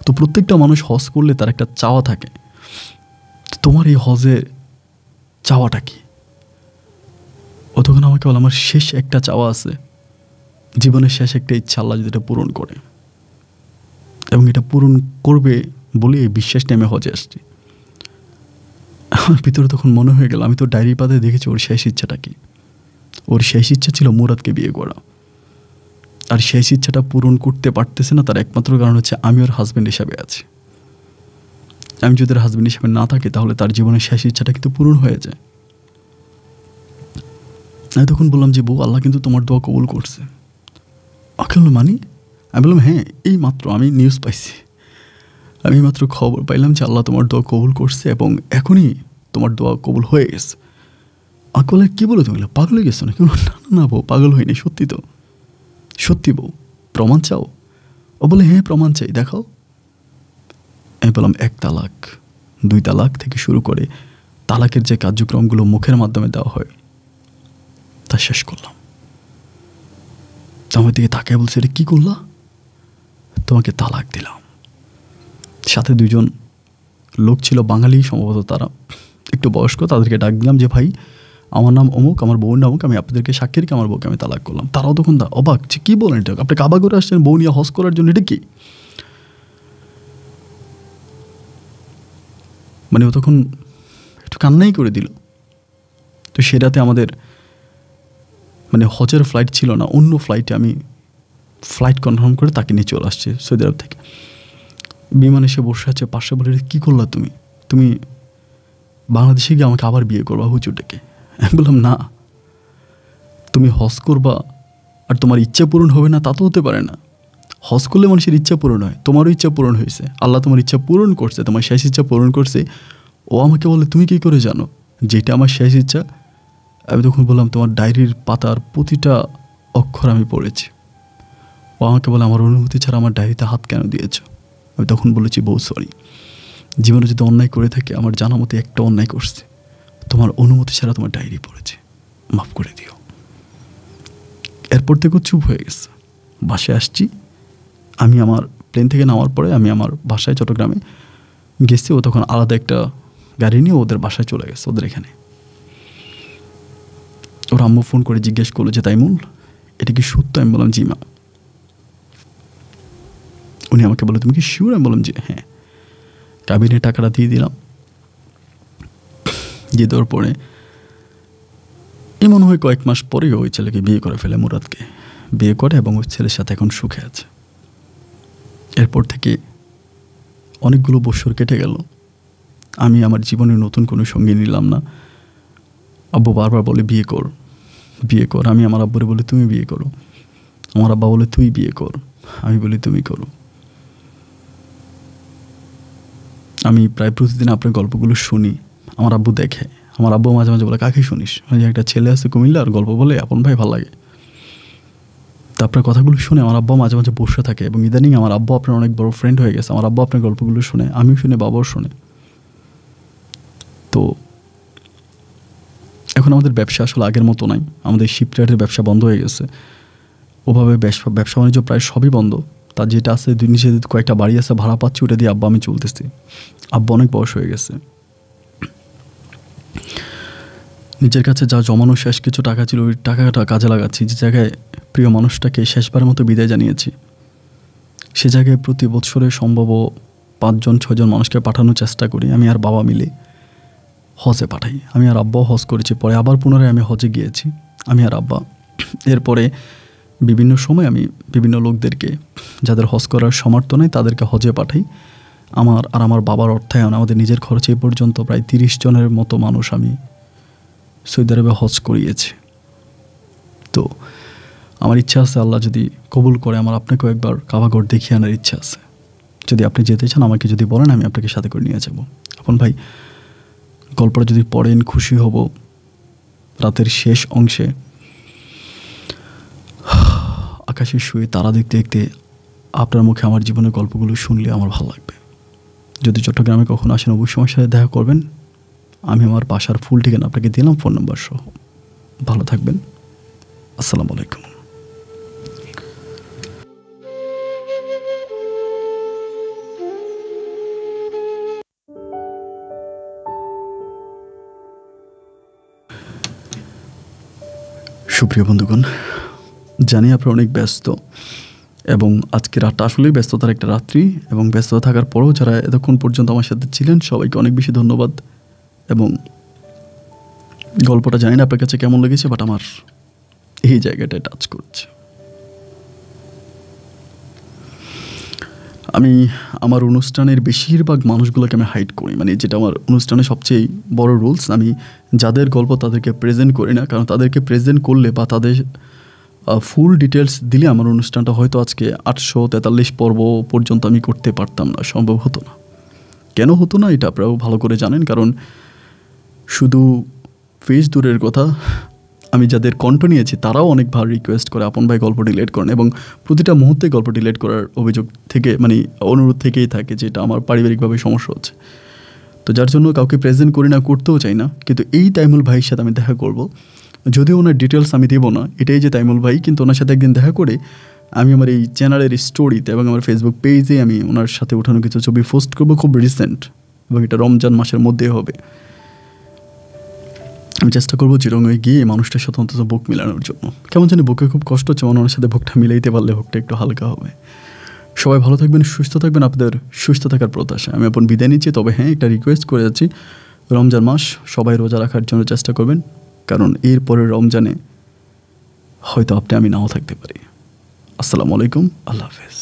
তো প্রত্যেকটা মানুষ হজ করলে তার একটা চাওয়া থাকে, তোমার এই হজের চাওয়াটা কি? ও তখন আমাকে বলে, আমার শেষ একটা চাওয়া আছে, জীবনের শেষ একটা ইচ্ছা আল্লাহ যদি এটা পূরণ করে, এবং এটা পূরণ করবে বলে এই বিশ্বাস নিয়ে আমি হজে আসছি। আমার ভিতরে তখন মনে হয়ে গেল, আমি তো ডায়েরি পাতায় দেখেছি ওর শেষ ইচ্ছাটা কি। ওর শেষ ইচ্ছা ছিল মুরাদকে বিয়ে করা, আর শেষ ইচ্ছাটা পূরণ করতে পারতেছে না, তার একমাত্র কারণ হচ্ছে আমি ওর হাজব্যান্ড হিসাবে আছি। আমি যদি ওর হাজব্যান্ড হিসাবে না থাকি তাহলে তার জীবনের শেষ ইচ্ছাটা কিন্তু পূরণ হয়ে যায়। আমি তখন বললাম যে, বউ আল্লাহ কিন্তু তোমার দোয়া কবুল করছে। আকেল মানি? আমি বললাম, হ্যাঁ, এই মাত্র আমি নিউজ পাইছি, আমি মাত্র খবর পাইলাম যে আল্লাহ তোমার দোয়া কবুল করছে এবং এখনই তোমার দোয়া কবুল হয়ে গেছে। আকেল কী বলে, তুমি পাগল হয়ে গেছো না? কেউ না না বউ, পাগল হয়নি, সত্যি তো, সত্যি বউ, প্রমাণ চাও? ও বলে, হ্যাঁ প্রমাণ চাই, দেখাও। আমি বললাম, 1 তালাক, 2 তালাক থেকে শুরু করে তালাকের যে কার্যক্রমগুলো মুখের মাধ্যমে দেওয়া হয় তা শেষ করলাম। আমার দিকে তাকে বলছে, এটা কী করলা? তোমাকে তালাক দিলাম। সাথে 2 জন লোক ছিল, বাঙালি সম্ভবত, তারা একটু বয়স্ক, তাদেরকে ডাক দিলাম যে, ভাই আমার নাম অমুক, আমার বউর নাম অমুক, আমি আপনাদেরকে সাক্ষী রেখে আমার বউকে আমি তালাক করলাম। তারাও তখন অবাক যে, কী বলেন এটা? আপনি কাবা করে আসছেন বউ নিয়ে হজ করার জন্য, এটা কি? মানে ও তখন একটু কান্নাই করে দিল। তো সে রাতে আমাদের মানে হজের ফ্লাইট ছিল না, অন্য ফ্লাইটে আমি ফ্লাইট কনফার্ম করে তাকে নিয়ে চলে আসছে সৌদি আরব থেকে। বিমানে এসে বসে আছে পাশে, বলে, কী করলা তুমি? তুমি বাংলাদেশে গিয়ে আমাকে আবার বিয়ে করবা হুজুরটাকে? আমি বললাম, না, তুমি হজ করবা আর তোমার ইচ্ছা পূরণ হবে না তা তো হতে পারে না। হজ করলে মানুষের ইচ্ছা পূরণ হয়, তোমারও ইচ্ছা পূরণ হয়েছে, আল্লাহ তোমার ইচ্ছা পূরণ করছে, তোমার শেষ ইচ্ছা পূরণ করছে। ও আমাকে বলে, তুমি কী করে জানো যেটা আমার শেষ ইচ্ছা? আমি তখন বললাম, তোমার ডায়েরির পাতার প্রতিটা অক্ষর আমি পড়েছি। ও আমাকে বলে, আমার অনুমতি ছাড়া আমার ডায়েরিতে হাত কেন দিয়েছ? আমি তখন বলেছি, বউ সরি, জীবনে যদি অন্যায় করে থাকে আমার জানা মতে একটা অন্যায় করছে, তোমার অনুমতি ছাড়া তোমার ডায়েরি পড়েছে, মাফ করে দিও। এরপর থেকে চুপ হয়ে গেছে। বাসায় আসছি আমি, আমার প্লেন থেকে নামার পরে আমি আমার বাসায় চট্টগ্রামে গেছি। ও তখন আলাদা একটা গাড়ি নিয়ে ওদের বাসায় চলে গেছে, ওদের এখানে। ওর আম্মু ফোন করে জিজ্ঞেস করলো যে, তাইমুল এটা কি সত্য? আমি বললাম, জি মা। উনি আমাকে বলে, তুমি কি শিওর? আমি বললাম, জি হ্যাঁ। কাবিনে টাকাটা দিয়ে দিলাম। দিয়ে দেওয়ার পরে এমন হয় কয়েক মাস পরেই ওই ছেলেকে বিয়ে করে ফেলে, মুরাদকে বিয়ে করে, এবং ওই ছেলের সাথে এখন সুখে আছে। এরপর থেকে অনেকগুলো বছর কেটে গেল, আমি আমার জীবনে নতুন কোনো সঙ্গী নিলাম না। আব্বু বারবার বলে, বিয়ে কর, বিয়ে কর। আমি আমার আব্বুরে বলি, তুমি বিয়ে করো। আমার আব্বা বলে, তুই বিয়ে কর। আমি বলি, তুমি করো। আমি প্রায় প্রতিদিন আপনার গল্পগুলো শুনি, আমার আব্বু দেখে। আমার আব্বু মাঝে মাঝে বলে, কাকে শুনিস? যে একটা ছেলে আছে কুমিল্লার, গল্প বলে, আপন ভাই ভালো লাগে। তো আপনার কথাগুলো শুনে আমার আব্বা মাঝে মাঝে বসে থাকে, এবং ইদানিং আমার আব্বু আপনার অনেক বড় ফ্রেন্ড হয়ে গেছে। আমার আব্বা আপনার গল্পগুলো শুনে, আমিও শুনে, বাবাও শুনে। তো এখন আমাদের ব্যবসা আসলে আগের মতো নাই, আমাদের শিপইয়ার্ডের ব্যবসা বন্ধ হয়ে গেছে। ওভাবে ব্যবসা বাণিজ্য প্রায় সবই বন্ধ। তার যেটা আছে, নিচে কয়েকটা বাড়ি আছে ভাড়া পাচ্ছি, ওটা দিয়ে আব্বা আমি চলতেছি। আব্বা অনেক বয়স হয়ে গেছে, নিজের কাছে যা জমানো শেষ কিছু টাকা ছিল ওই টাকাটা কাজে লাগাচ্ছি। যে জায়গায় প্রিয় মানুষটাকে শেষবারের মতো বিদায় জানিয়েছি, সে জায়গায় প্রতি বছরে সম্ভব 5-6 জন মানুষকে পাঠানোর চেষ্টা করি, আমি আর বাবা মিলে হজে পাঠাই। আমি আর আব্বাও হজ করেছি, পরে আবার পুনরায় আমি হজে গিয়েছি, আমি আর আব্বা। এরপরে বিভিন্ন সময় আমি বিভিন্ন লোকদেরকে, যাদের হজ করার সামর্থ্য নেই, তাদেরকে হজে পাঠাই। আমার আর আমার বাবার অর্থায়ন, আমাদের নিজের খরচে এ পর্যন্ত প্রায় 30 জনের মতো মানুষ আমি সৌদি আরবে হজ করিয়েছি। তো আমার ইচ্ছা আছে, আল্লাহ যদি কবুল করে, আমার আপনাকেও একবার কাবাগর দেখিয়ে আনার ইচ্ছা আছে। যদি আপনি যেতে চান আমাকে যদি বলেন, আমি আপনাকে সাথে করে নিয়ে যাব। এখন ভাই গল্পটা যদি পড়েন খুশি হব। রাতের শেষ অংশে আকাশে শুয়ে তারা দেখতে দেখতে আপনার মুখে আমার জীবনের গল্পগুলো শুনলে আমার ভালো লাগবে। যদি চট্টগ্রামে কখনো আসেন অবশ্যই আমার সাথে দেখা করবেন। আমি আমার বাসার ফুল ঠিকানা আপনাকে দিলাম, ফোন নাম্বার সহ। ভালো থাকবেন। আসসালামু আলাইকুম। সুপ্রিয় বন্ধুগণ, জানি আপনারা অনেক ব্যস্ত এবং আজকে রাতটা আসলেই ব্যস্ততার একটা রাত্রি, এবং ব্যস্ততা থাকার পরেও যারা এতক্ষণ পর্যন্ত আমার সাথে ছিলেন সবাইকে অনেক বেশি ধন্যবাদ। এবং গল্পটা জানি না আপনার কাছে কেমন লেগেছে, বাট আমার এই জায়গাটায় টাচ করছে। আমি আমার অনুষ্ঠানের বেশিরভাগ মানুষগুলোকে আমি হাইড করি, মানে যেটা আমার অনুষ্ঠানের সবচেয়ে বড় রুলস। আমি যাদের গল্প তাদেরকে প্রেজেন্ট করি না, কারণ তাদেরকে প্রেজেন্ট করলে বা তাদের ফুল ডিটেলস দিলে আমার অনুষ্ঠানটা হয়তো আজকে 843 পর্ব পর্যন্ত আমি করতে পারতাম না, সম্ভব হতো না। কেন হতো না এটা আপনারাও ভালো করে জানেন, কারণ শুধু ফেস দূরের কথা, আমি যাদের কণ্ঠ নিয়েছি তারাও অনেকবার রিকোয়েস্ট করে আপন ভাই গল্প ডিলেট করেন, এবং প্রতিটা মুহূর্তে গল্প ডিলেট করার অভিযোগ থেকে মানে অনুরোধ থেকেই থাকে যে এটা আমার পারিবারিকভাবে সমস্যা হচ্ছে। তো যার জন্য কাউকে প্রেজেন্ট করি না, করতেও চাই না। কিন্তু এই তাইমুল ভাইয়ের সাথে আমি দেখা করব, যদিও ওনার ডিটেলস আমি দেবো না, এটাই যে তাইমুল ভাই, কিন্তু ওনার সাথে একদিন দেখা করে আমি আমার এই চ্যানেলের স্টোরিতে এবং আমার ফেসবুক পেজে আমি ওনার সাথে ওঠানো কিছু ছবি পোস্ট করবো, খুব রিসেন্ট, এবং এটা রমজান মাসের মধ্যে হবে। আমি চেষ্টা করবো চিরঙ্গে গিয়ে মানুষটার সাথে অন্তত বুক মিলানোর জন্য। কেমন জানি বুকে খুব কষ্ট হচ্ছে, ওনার সাথে বুকটা মিলাইতে পারলে বুকটা একটু হালকা হবে। সবাই ভালো থাকবেন, সুস্থ থাকবেন, আপনাদের সুস্থ থাকার প্রত্যাশা আমি আপন বিদায় নিচ্ছি। তবে হ্যাঁ, একটা রিকোয়েস্ট করে যাচ্ছি, রমজান মাস সবাই রোজা রাখার জন্য চেষ্টা করবেন, কারণ এরপরে রমজানে হয়তো আমি নাও থাকতে পারি। আসসালামু আলাইকুম, আল্লাহ হাফেজ।